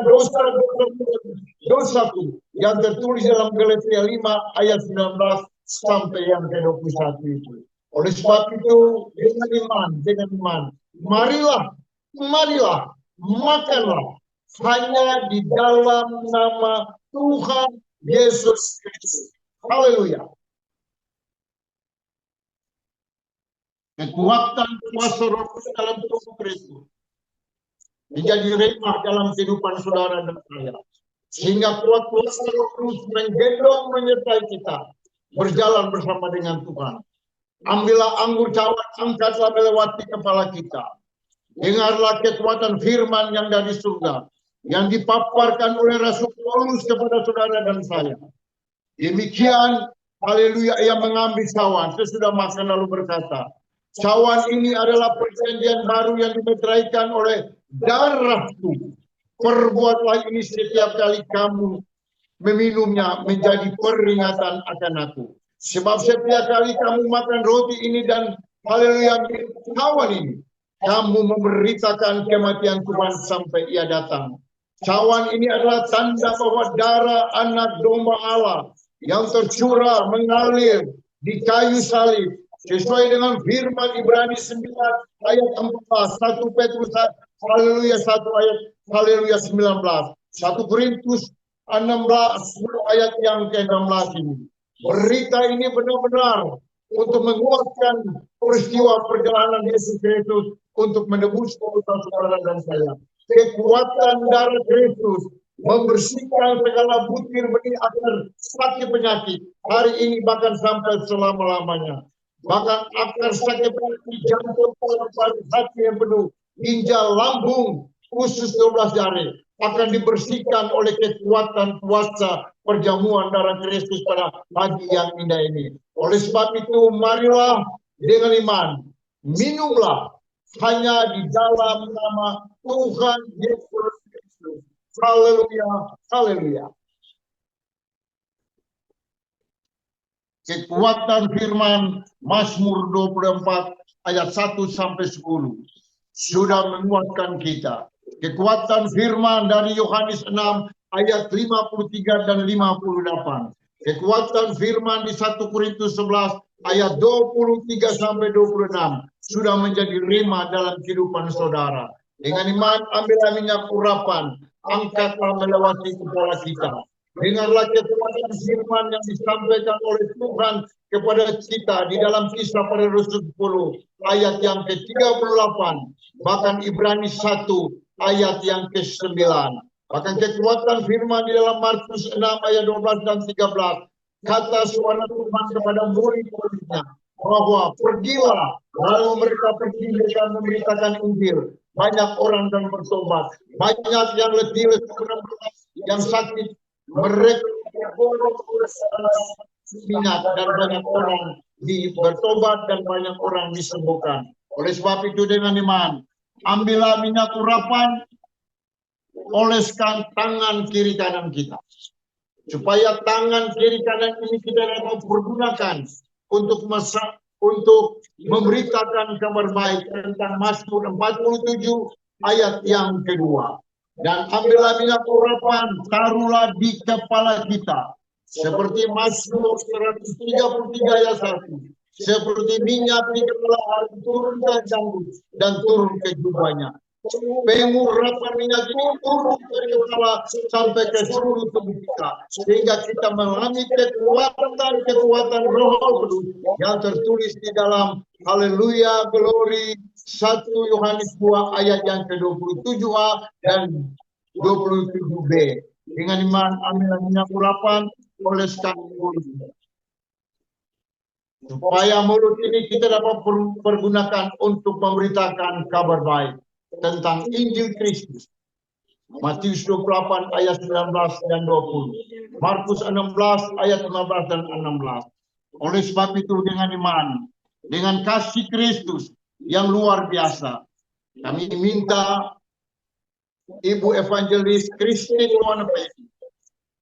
dosaku yang tertulis dalam Galatia 5 ayat 19 sampai yang ke-21 itu. Oleh sebab itu dengan iman, marilah, makanlah hanya di dalam nama Tuhan Yesus Kristus. Haleluya. Kekuatan kuasa Roh dalam tubuh Kristus menjadi remah dalam kehidupan saudara dan saya. Sehingga kuat kuasa Roh Kudus menggendong menyertai kita berjalan bersama dengan Tuhan. Ambillah anggur cawan, angkatlah melewati kepala kita. Dengarlah kekuatan firman yang dari surga yang dipaparkan oleh Rasul Paulus kepada saudara dan saya. Demikian, haleluya, ia mengambil cawan sesudah makan lalu berkata, cawan ini adalah perjanjian baru yang dimeteraikan oleh darahku. Perbuatlah ini setiap kali kamu meminumnya menjadi peringatan akan aku. Sebab setiap kali kamu makan roti ini dan haleluya cawan ini, kamu memberitakan kematian Tuhan sampai ia datang. Cawan ini adalah tanda bahwa darah anak domba Allah yang tercurah mengalir di kayu salib sesuai dengan firman Ibrani 9 ayat 14, 1 Petrus haleluya 1 ayat haleluya 19, 1 Korintus 16 ayat yang ke-16 ini. Berita ini benar-benar untuk menguatkan peristiwa perjalanan Yesus Kristus untuk menebus dosa saudara dan saya. Kekuatan darah Kristus membersihkan segala butir benih akar sakit penyakit hari ini bahkan sampai selama-lamanya. Bahkan akar sakit penyakit jantung, paru-paru, hati yang penuh, ginjal, lambung, usus 12 jari akan dibersihkan oleh kekuatan kuasa perjamuan darah Kristus pada pagi yang indah ini. Oleh sebab itu, marilah dengan iman, minumlah hanya di dalam nama Tuhan Yesus Kristus. Haleluya, haleluya. Kekuatan firman Mazmur 24 ayat 1 sampai 10 sudah menguatkan kita. Kekuatan firman dari Yohanes 6 ayat 53 dan 58. Kekuatan firman di 1 Korintus 11 ayat 23 sampai 26 sudah menjadi rema dalam kehidupan saudara. Dengan iman ambillah minyak urapan, angkatlah melewati kepala kita. Dengarlah kekuatan firman yang disampaikan oleh Tuhan kepada kita di dalam Kisah para Rasul 10 ayat yang ke-38, bahkan Ibrani 1 ayat yang ke-9. Bahkan kekuatan firman di dalam Markus 6 ayat 12 dan 13. Kata suara Tuhan kepada murid-muridnya bahwa pergilah, lalu mereka pergi dan memberitakan Injil. Banyak orang dan bertobat, banyak yang letih, yang sakit, mereka berborong minyak dan banyak orang bertobat dan banyak orang disembuhkan. Oleh sebab itu dengan iman, ambillah minyak urapan, oleskan tangan kiri kanan kita, supaya tangan kiri kanan ini kita dapat pergunakan untuk memberitakan kabar baik tentang Mazmur 47 ayat yang kedua. Dan ambillah minyak urapan, taruhlah di kepala kita, seperti Mazmur 133 ayat 1. Seperti minyak di kepala Harun turun ke janggut dan turun ke jubahnya. Pengurapan minyak ini turun dari kepala sampai ke seluruh tubuh kita, sehingga kita mengalami kekuatan Roh Kudus yang tertulis di dalam haleluya glory 1 Yohanes 2 ayat yang ke-27a dan 27b. Dengan iman ambillah minyak urapan, oleskan mulut, supaya mulut ini kita dapat pergunakan untuk memberitakan kabar baik tentang Injil Kristus. Matius 28 ayat 19 dan 20. Markus 16 ayat 15 dan 16. Oleh sebab itu dengan iman, dengan kasih Kristus yang luar biasa, kami minta Ibu Evangelis Christine Wanapesi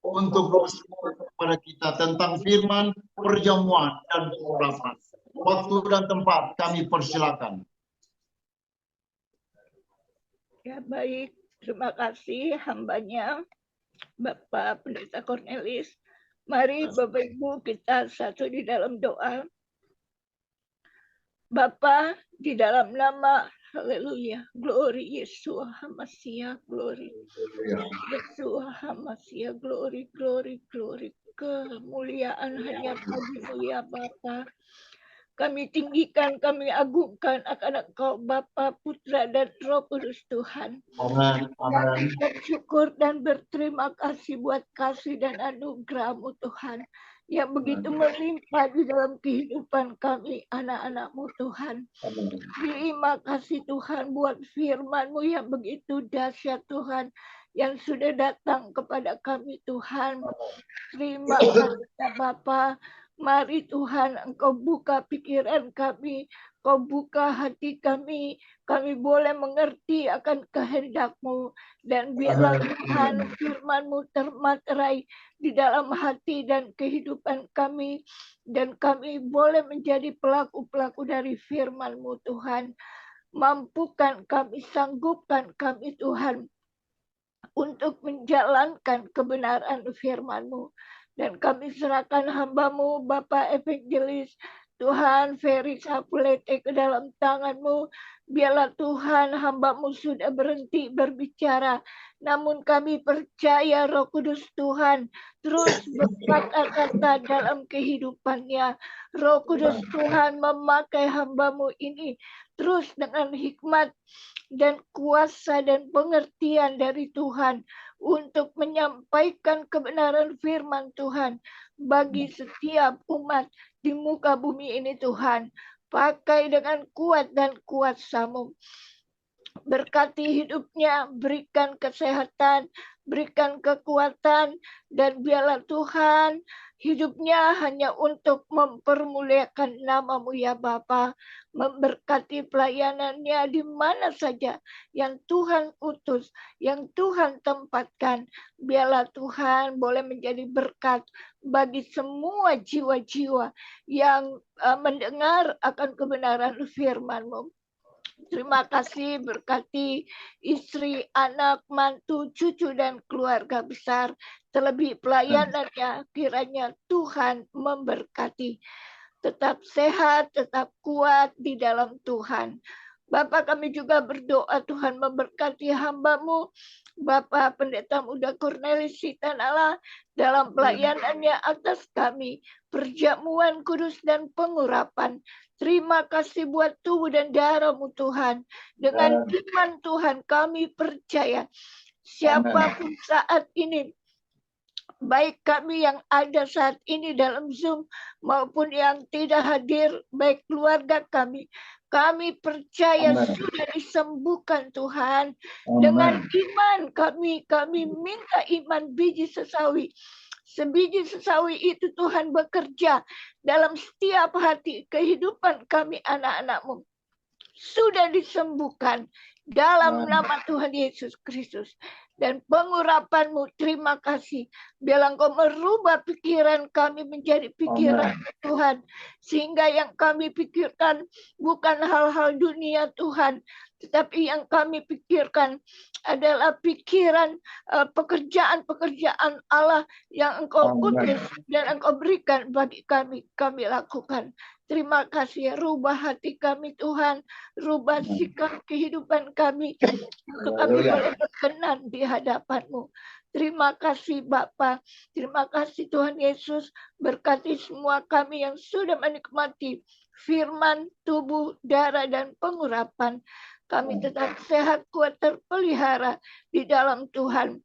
untuk berbicara kepada kita tentang firman, perjamuan, dan pengurapan. Waktu dan tempat kami persilakan. Ya baik, terima kasih hambanya Bapak Pendeta Cornelis. Mari Bapak Ibu kita satu di dalam doa. Bapa, di dalam nama haleluya, glory Yeshua HaMashiach, glory Yeshua HaMashiach, glory, glory, glory. Kemuliaan hanya bagimu ya Bapa. Kami tinggikan, kami agungkan akan Engkau Bapa, Putra dan Roh Kudus Tuhan. Amin. Kami bersyukur dan berterima kasih buat kasih dan anugerah-Mu Tuhan yang begitu melimpah di dalam kehidupan kami anak-anak-Mu Tuhan. Terima kasih Tuhan buat firman-Mu yang begitu dahsyat Tuhan yang sudah datang kepada kami Tuhan. Terima kasih ya Bapa. Mari Tuhan Engkau buka pikiran kami, Kau buka hati kami boleh mengerti akan kehendak-Mu, dan biarlah Tuhan firman-Mu termaterai di dalam hati dan kehidupan kami, dan kami boleh menjadi pelaku-pelaku dari firman-Mu Tuhan. Mampukan kami, sanggupkan kami Tuhan untuk menjalankan kebenaran firman-Mu. Dan kami serahkan hamba-Mu, Bapak Evangelis Tuhan Ferry Sapulete ke dalam tangan-Mu. Biarlah Tuhan, hamba-Mu sudah berhenti berbicara, namun kami percaya Roh Kudus Tuhan terus berkata-kata dalam kehidupannya. Roh Kudus Tuhan memakai hamba-Mu ini terus dengan hikmat dan kuasa dan pengertian dari Tuhan untuk menyampaikan kebenaran firman Tuhan bagi setiap umat di muka bumi ini Tuhan. Pakai dengan kuat dan kuasa-Mu. Berkati hidupnya, berikan kesehatan, berikan kekuatan, dan biarlah Tuhan hidupnya hanya untuk mempermuliakan nama-Mu ya Bapa. Memberkati pelayanannya di mana saja yang Tuhan utus, yang Tuhan tempatkan. Biarlah Tuhan boleh menjadi berkat bagi semua jiwa-jiwa yang mendengar akan kebenaran firman-Mu. Terima kasih, berkati istri, anak, mantu, cucu, dan keluarga besar. Terlebih pelayanannya, kiranya Tuhan memberkati. Tetap sehat, tetap kuat di dalam Tuhan. Bapak, kami juga berdoa Tuhan memberkati hamba-Mu, Bapak Pendeta Muda Cornelis Sitanala, dalam pelayanannya atas kami, perjamuan kudus dan pengurapan. Terima kasih buat tubuh dan darah-Mu Tuhan. Dengan iman Tuhan kami percaya siapapun saat ini, baik kami yang ada saat ini dalam Zoom maupun yang tidak hadir, baik keluarga kami percaya sudah disembuhkan Tuhan. Dengan iman kami minta iman biji sesawi. Sebiji sesawi itu Tuhan bekerja dalam setiap hati kehidupan kami anak-anak-Mu. Sudah disembuhkan dalam nama Tuhan Yesus Kristus. Dan pengurapan-Mu, terima kasih. Biarlah Engkau merubah pikiran kami menjadi pikiran Tuhan. Sehingga yang kami pikirkan bukan hal-hal dunia Tuhan, tetapi yang kami pikirkan adalah pikiran pekerjaan-pekerjaan Allah yang Engkau utus dan Engkau berikan bagi kami lakukan. Terima kasih, rubah hati kami Tuhan, rubah sikap kehidupan kami, untuk kami boleh berkenan di hadapan-Mu. Terima kasih Bapa, terima kasih Tuhan Yesus, berkati semua kami yang sudah menikmati firman, tubuh, darah, dan pengurapan. Kami tetap sehat, kuat, terpelihara di dalam Tuhan.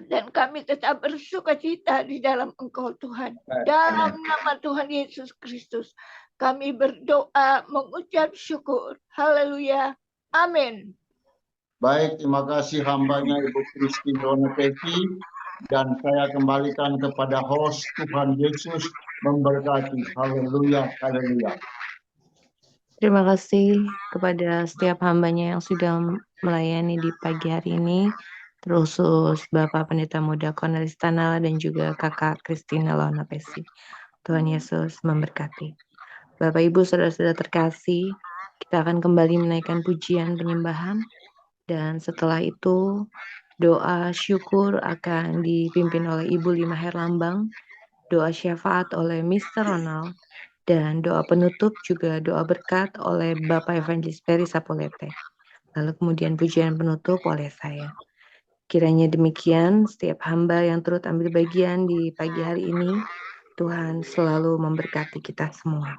Dan kami tetap bersukacita di dalam Engkau Tuhan. Dalam nama Tuhan Yesus Kristus, kami berdoa mengucap syukur. Haleluya. Amin. Baik, terima kasih hambanya Ibu Kristi Donateki. Dan saya kembalikan kepada host, Tuhan Yesus memberkati. Haleluya, haleluya. Terima kasih kepada setiap hambanya yang sudah melayani di pagi hari ini. Terkhusus Bapak Pendeta Muda Cornelis Tanala dan juga Kakak Christina Lona Pesi. Tuhan Yesus memberkati. Bapak Ibu saudara-saudara terkasih, kita akan kembali menaikkan pujian penyembahan. Dan setelah itu doa syukur akan dipimpin oleh Ibu Lima Herlambang, doa syafaat oleh Mr. Ronald, dan doa penutup juga doa berkat oleh Bapak Evangelis Ferry Sapulete. Lalu kemudian pujian penutup oleh saya. Kiranya demikian setiap hamba yang turut ambil bagian di pagi hari ini, Tuhan selalu memberkati kita semua.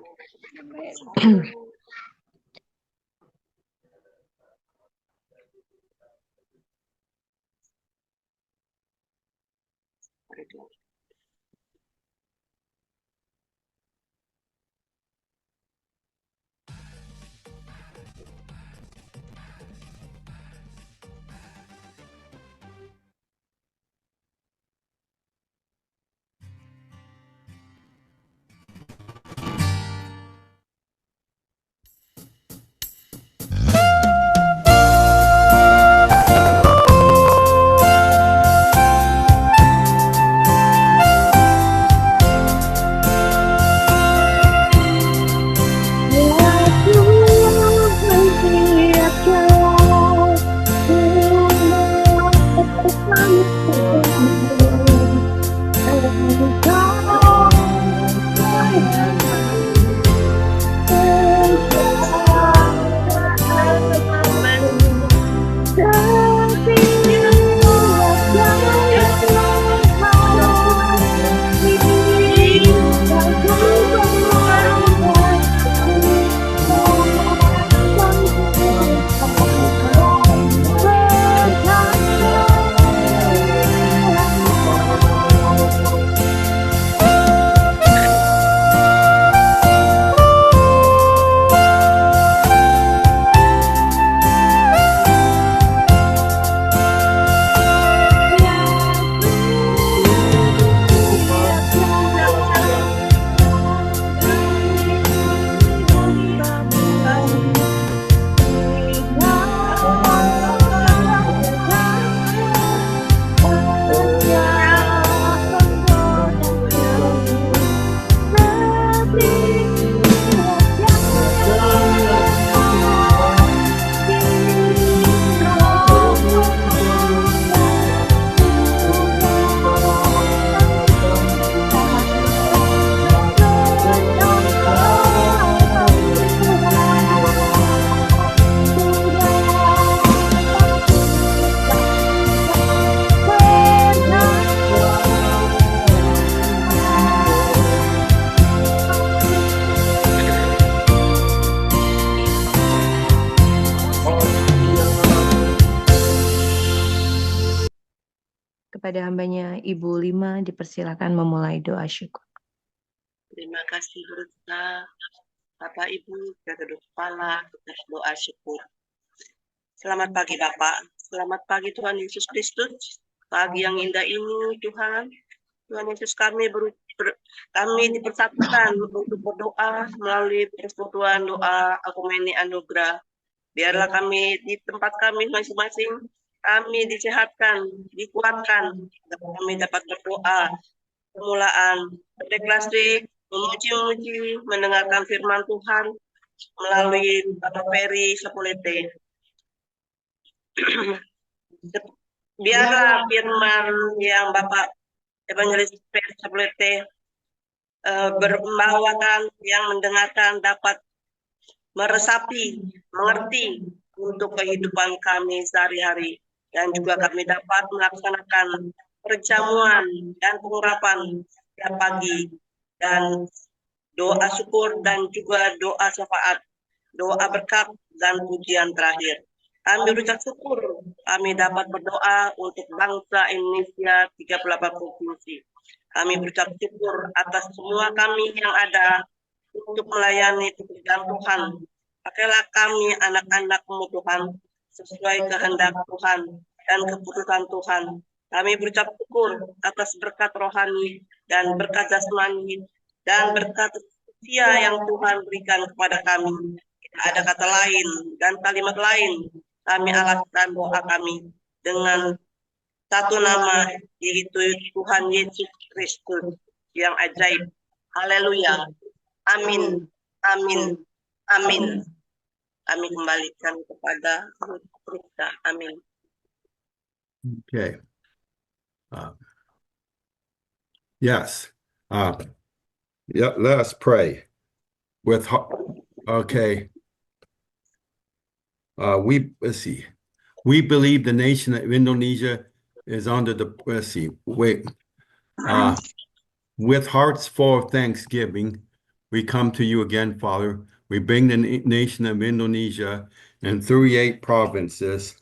kepada hambanya Ibu Lima, dipersilakan memulai doa syukur. Terima kasih Bursa, Bapak Ibu, dan kedua kepala atas doa syukur. Selamat pagi Bapak, selamat pagi Tuhan Yesus Kristus. Pagi yang indah ini Tuhan, Tuhan Yesus kami dipersatukan untuk berdoa melalui persekutuan doa Akumene Anugerah. Biarlah kami di tempat kami masing-masing, kami disehatkan, dikuatkan, dan kami dapat berdoa, permulaan, berdeklarasi, memuji-muji, mendengarkan firman Tuhan melalui Bapak Ferry Sapulete. Biarlah firman yang Bapak Evangelis Ferry Sapulete berbawakan, yang mendengarkan dapat meresapi, mengerti untuk kehidupan kami sehari-hari, dan juga kami dapat melaksanakan perjamuan dan pengurapan setiap pagi, dan doa syukur dan juga doa syafaat, doa berkat dan pujian terakhir. Kami berucap syukur kami dapat berdoa untuk bangsa Indonesia 38 provinsi. Kami berucap syukur atas semua kami yang ada untuk melayani pekerjaan Tuhan. Pakailah kami anak-anak-Mu Tuhan, sesuai kehendak Tuhan dan keputusan Tuhan. Kami berucap syukur atas berkat rohani dan berkat jasmani dan berkat setia yang Tuhan berikan kepada kami. Tidak ada kata lain dan kalimat lain. Kami alaskan doa kami dengan satu nama, yaitu Tuhan Yesus Kristus yang ajaib. Haleluya. Amin. Amin. Amin. Kami kembalikan kepada Kristus. Amin. Okay. Yes. Yeah, let us pray. Okay. Let's see. We believe the nation of Indonesia is under the, with hearts full of thanksgiving, we come to you again, Father. We bring the nation of Indonesia and 38 provinces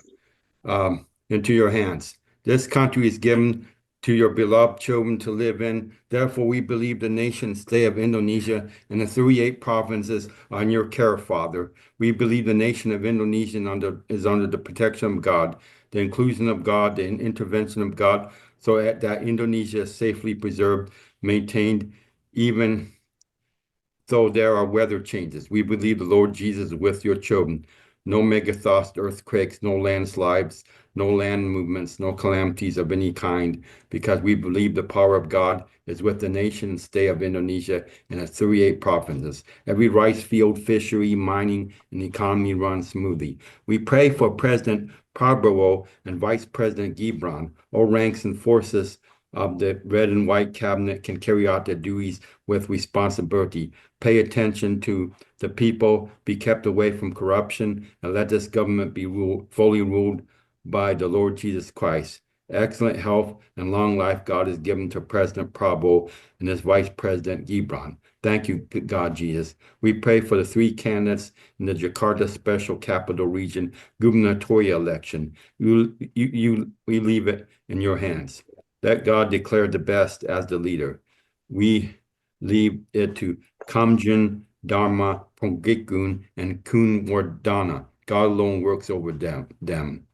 into your hands. This country is given to your beloved children to live in. Therefore, we believe the nation state of Indonesia and the 38 provinces are in your care, Father. We believe the nation of Indonesia is under the protection of God, the inclusion of God, the intervention of God, so that Indonesia is safely preserved, maintained, even though there are weather changes. We believe the Lord Jesus is with your children. No megathrust earthquakes, no landslides, no land movements, no calamities of any kind, because we believe the power of God is with the nation and state of Indonesia and its 38 provinces. Every rice field, fishery, mining, and economy runs smoothly. We pray for President Prabowo and Vice President Gibran. All ranks and forces of the red and white cabinet can carry out their duties with responsibility. Pay attention to the people, be kept away from corruption, and let this government be fully ruled by the Lord Jesus Christ. Excellent health and long life God has given to President Prabowo and his Vice President Gibran. Thank you, God Jesus. We pray for the 3 candidates in the Jakarta Special Capital Region gubernatorial election. We leave it in your hands. Let God declare the best as the leader. We leave it to Kamjun, Dharma, Pongikun, and Kun Wardana. God alone works over them.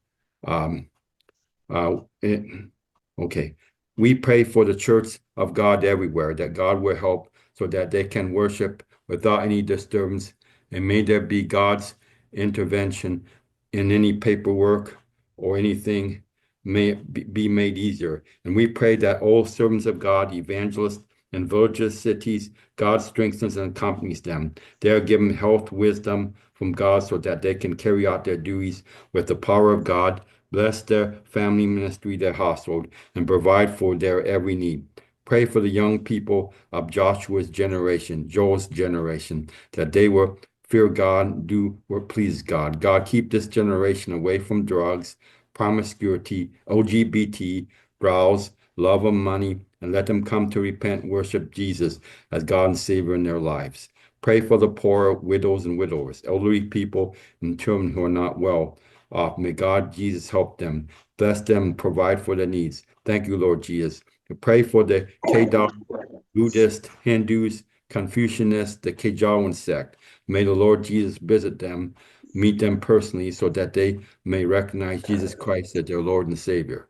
Okay. We pray for the church of God everywhere, that God will help so that they can worship without any disturbance. And may there be God's intervention in any paperwork or anything may be made easier. And we pray that all servants of God, evangelists, and villages, cities, God strengthens and accompanies them. They are given health, wisdom from God so that they can carry out their duties with the power of God, bless their family ministry, their household, and provide for their every need. Pray for the young people of Joshua's generation, Joel's generation, that they will fear God and do what pleases God. God, keep this generation away from drugs, promiscuity, LGBT, browse, love of money, and let them come to repent and worship Jesus as God and Savior in their lives. Pray for the poor, widows and widowers, elderly people, and children who are not well off. May God, Jesus, help them, bless them, provide for their needs. Thank you, Lord Jesus. We pray for the Kedar Buddhist, Hindus, Confucianists, the Kejawan sect. May the Lord Jesus visit them, meet them personally so that they may recognize Jesus Christ as their Lord and Savior.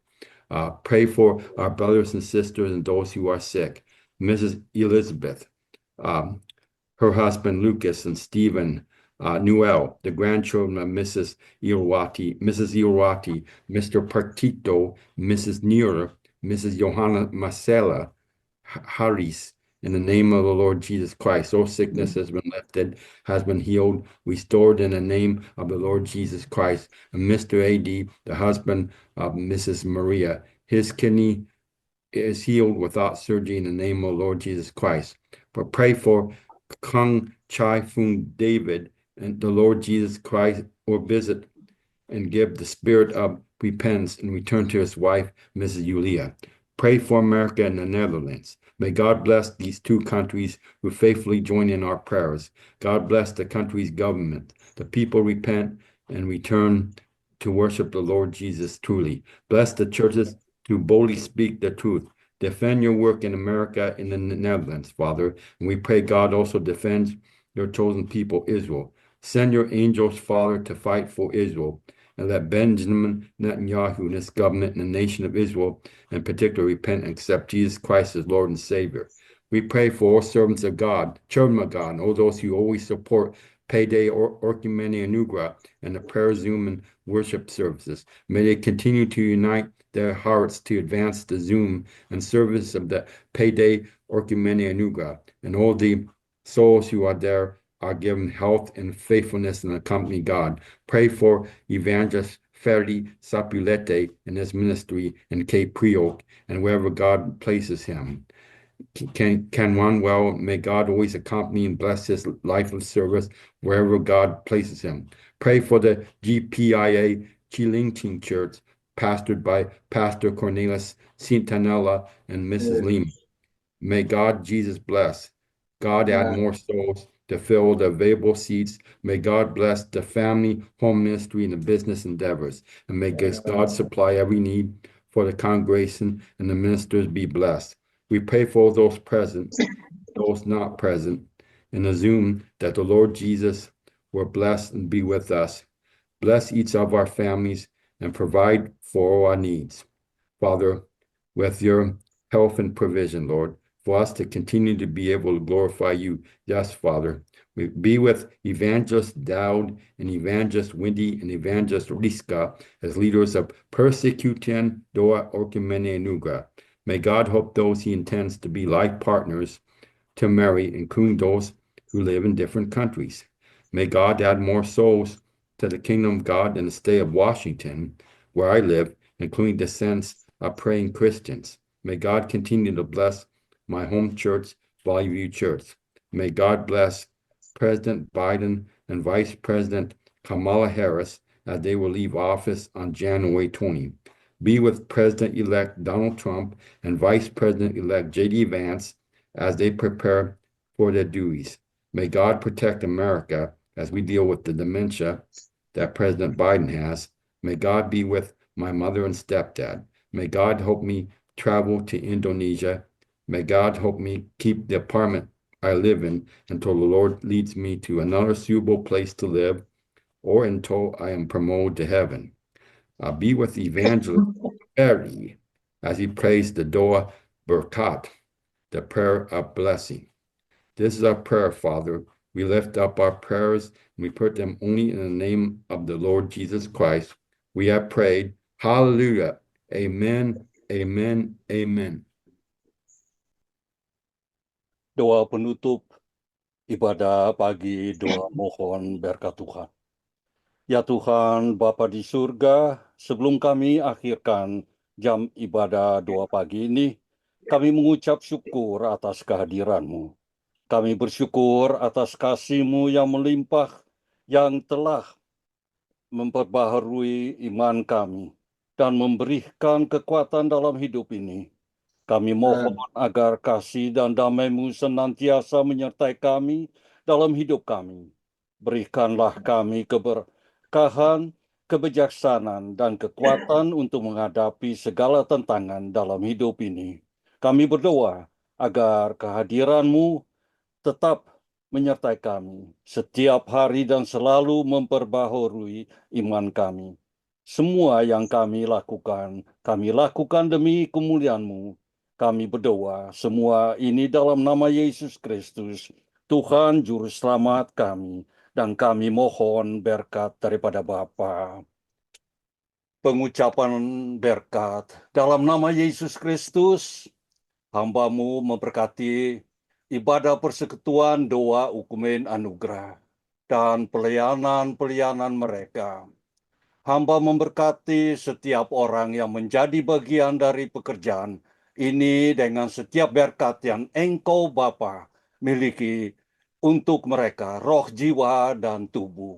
Pray for our brothers and sisters and those who are sick. Mrs. Elizabeth, her husband Lucas and Stephen, Noel, the grandchildren of Mrs. Irwati, Mr. Partito, Mrs. Neer, Mrs. Johanna Marcella, Haris, in the name of the Lord Jesus Christ. All sickness has been lifted, has been healed, restored in the name of the Lord Jesus Christ. And Mr. A.D., the husband of Mrs. Maria, his kidney is healed without surgery in the name of the Lord Jesus Christ. But pray for Kung Chai Fung David and the Lord Jesus Christ or visit and give the spirit of repentance and return to his wife, Mrs. Yulia. Pray for America and the Netherlands. May God bless these two countries who faithfully join in our prayers. God bless the country's government. The people repent and return to worship the Lord Jesus truly. Bless the churches to boldly speak the truth. Defend your work in America and in the Netherlands, Father. And we pray God also defends your chosen people, Israel. Send your angels, Father, to fight for Israel. And let Benjamin Netanyahu and his government and the nation of Israel in particular repent and accept Jesus Christ as Lord and Savior. We pray for all servants of God, children of God, and all those who always support Payday or Orchimene Anugra and the prayer Zoom and worship services. May they continue to unite their hearts to advance the Zoom and service of the Payday Orchimene Anugra, and all the souls who are there are given health and faithfulness and accompany God. Pray for Evangelist Ferdi Sapulete in his ministry in Cape Creole and wherever God places him. Can one well, may God always accompany and bless his life of service wherever God places him. Pray for the GPIA Chilingching Church, pastored by Pastor Cornelius Cintanella and Mrs. Lima. May God Jesus bless. God add more souls to fill the available seats. May God bless the family, home ministry, and the business endeavors. And may God supply every need for the congregation and the ministers be blessed. We pray for those present, those not present, in the Zoom, that the Lord Jesus will bless and be with us. Bless each of our families and provide for all our needs. Father, with your health and provision, Lord, for us to continue to be able to glorify you. Yes, Father. We be with Evangelist Dowd and Evangelist Wendy and Evangelist Riska as leaders of Persecution Doa Orchimene Nugra. May God help those he intends to be life partners to marry, including those who live in different countries. May God add more souls to the kingdom of God in the state of Washington, where I live, including descendants of praying Christians. May God continue to bless my home church, Valley View Church. May God bless President Biden and Vice President Kamala Harris as they will leave office on January 20. Be with President-elect Donald Trump and Vice President-elect J.D. Vance as they prepare for their duties. May God protect America as we deal with the dementia that President Biden has. May God be with my mother and stepdad. May God help me travel to Indonesia. May God help me keep the apartment I live in until the Lord leads me to another suitable place to live or until I am promoted to heaven. I'll be with Evangelist Ferdi as he prays the Doa Berkat, the prayer of blessing. This is our prayer, Father. We lift up our prayers and we put them only in the name of the Lord Jesus Christ. We have prayed. Hallelujah. Amen. Amen. Amen. Doa penutup ibadah pagi, doa mohon berkat Tuhan. Ya Tuhan, Bapa di surga, sebelum kami akhirkan jam ibadah doa pagi ini, kami mengucap syukur atas kehadiran-Mu. Kami bersyukur atas kasih-Mu yang melimpah, yang telah memperbaharui iman kami dan memberikan kekuatan dalam hidup ini. Kami mohon agar kasih dan damai-Mu senantiasa menyertai kami dalam hidup kami. Berikanlah kami keberkahan kebijaksanaan, dan kekuatan untuk menghadapi segala tantangan dalam hidup ini. Kami berdoa agar kehadiran-Mu tetap menyertai kami setiap hari dan selalu memperbaharui iman kami. Semua yang kami lakukan demi kemuliaan-Mu. Kami berdoa semua ini dalam nama Yesus Kristus, Tuhan Juru Selamat kami, dan kami mohon berkat daripada Bapa. Pengucapan berkat dalam nama Yesus Kristus, hamba-Mu memberkati ibadah persekutuan doa ukumen anugerah dan pelayanan-pelayanan mereka. Hamba memberkati setiap orang yang menjadi bagian dari pekerjaan ini dengan setiap berkat yang Engkau Bapa miliki untuk mereka, roh, jiwa, dan tubuh.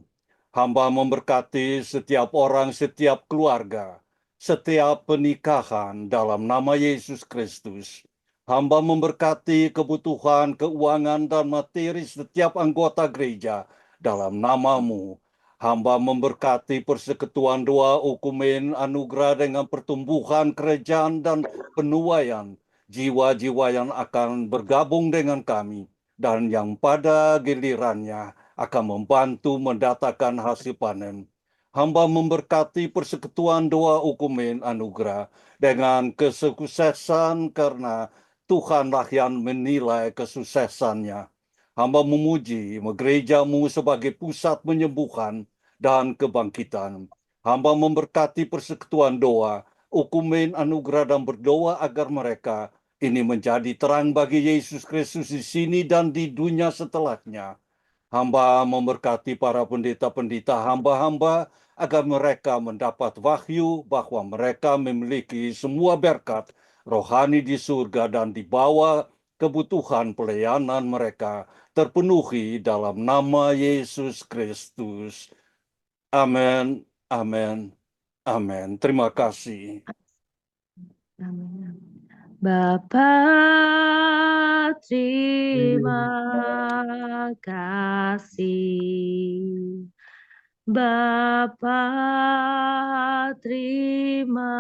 Hamba memberkati setiap orang, setiap keluarga, setiap pernikahan dalam nama Yesus Kristus. Hamba memberkati kebutuhan keuangan dan materi setiap anggota gereja dalam nama-Mu. Hamba memberkati persekutuan doa ukumen anugerah dengan pertumbuhan kerajaan dan penuaian jiwa-jiwa yang akan bergabung dengan kami dan yang pada gilirannya akan membantu mendatangkan hasil panen. Hamba memberkati persekutuan doa ukumen anugerah dengan kesuksesan karena Tuhanlah yang menilai kesuksesannya. Hamba memuji gereja-Mu sebagai pusat penyembuhan dan kebangkitan. Hamba memberkati persekutuan doa, ukumen anugerah, dan berdoa agar mereka ini menjadi terang bagi Yesus Kristus di sini dan di dunia setelahnya. Hamba memberkati para pendeta-pendeta hamba-hamba agar mereka mendapat wahyu bahwa mereka memiliki semua berkat rohani di surga dan di bawah kebutuhan pelayanan mereka terpenuhi dalam nama Yesus Kristus. Amin, amin, amin. Terima kasih. Amin. Bapa, terima kasih. Bapa, terima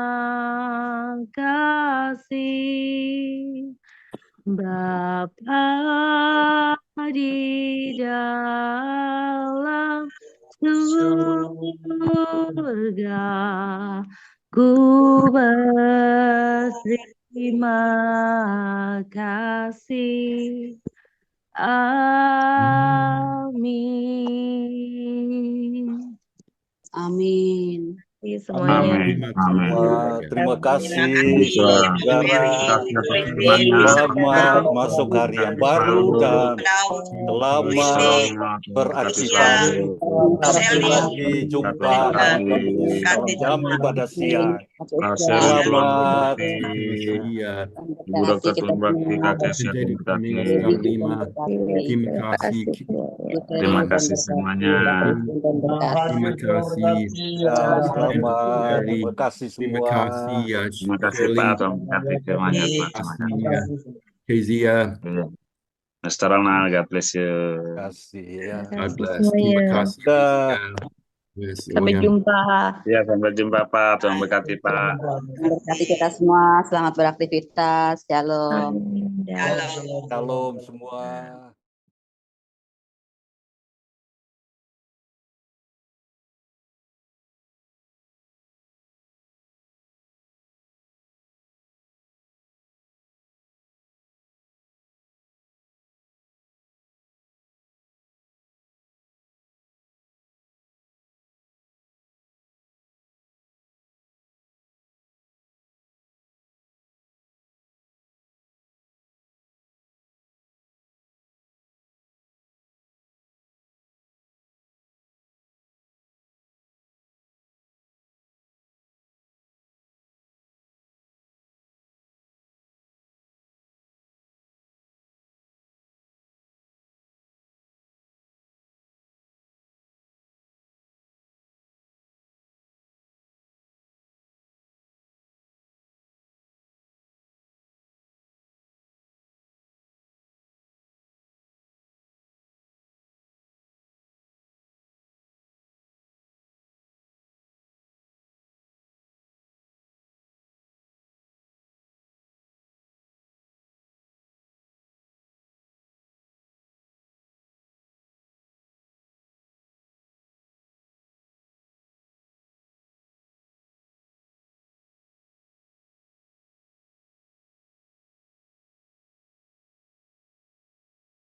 kasih. Bapa di dalam surga, ku berterima kasih. Amin. Amin. Semuanya. Terima kasih, Terima kasih, saudara. Selamat masuk hari yang baru dan selamat beraktivitas. Sampai lagi jumpa dalam jam ibadah siang. Selamat. Ibu Dokter Tuhan Bakti, Kakek Siap Berkati. Terima kasih. Terima kasih semuanya. Terima kasih. Selamat. Terima kasih Terima semua. kasih ya. Terima kasih Pak, Tuhan berkati semuanya. Terima kasih Kezia. Mr. Ronald, God bless you. Terima kasih ya. God bless. Terima kasih. Sampai jumpa. Ya, sampai jumpa Pak. Tuhan berkati Pak. Berkati kita semua. Selamat beraktivitas. Shalom. Shalom semua.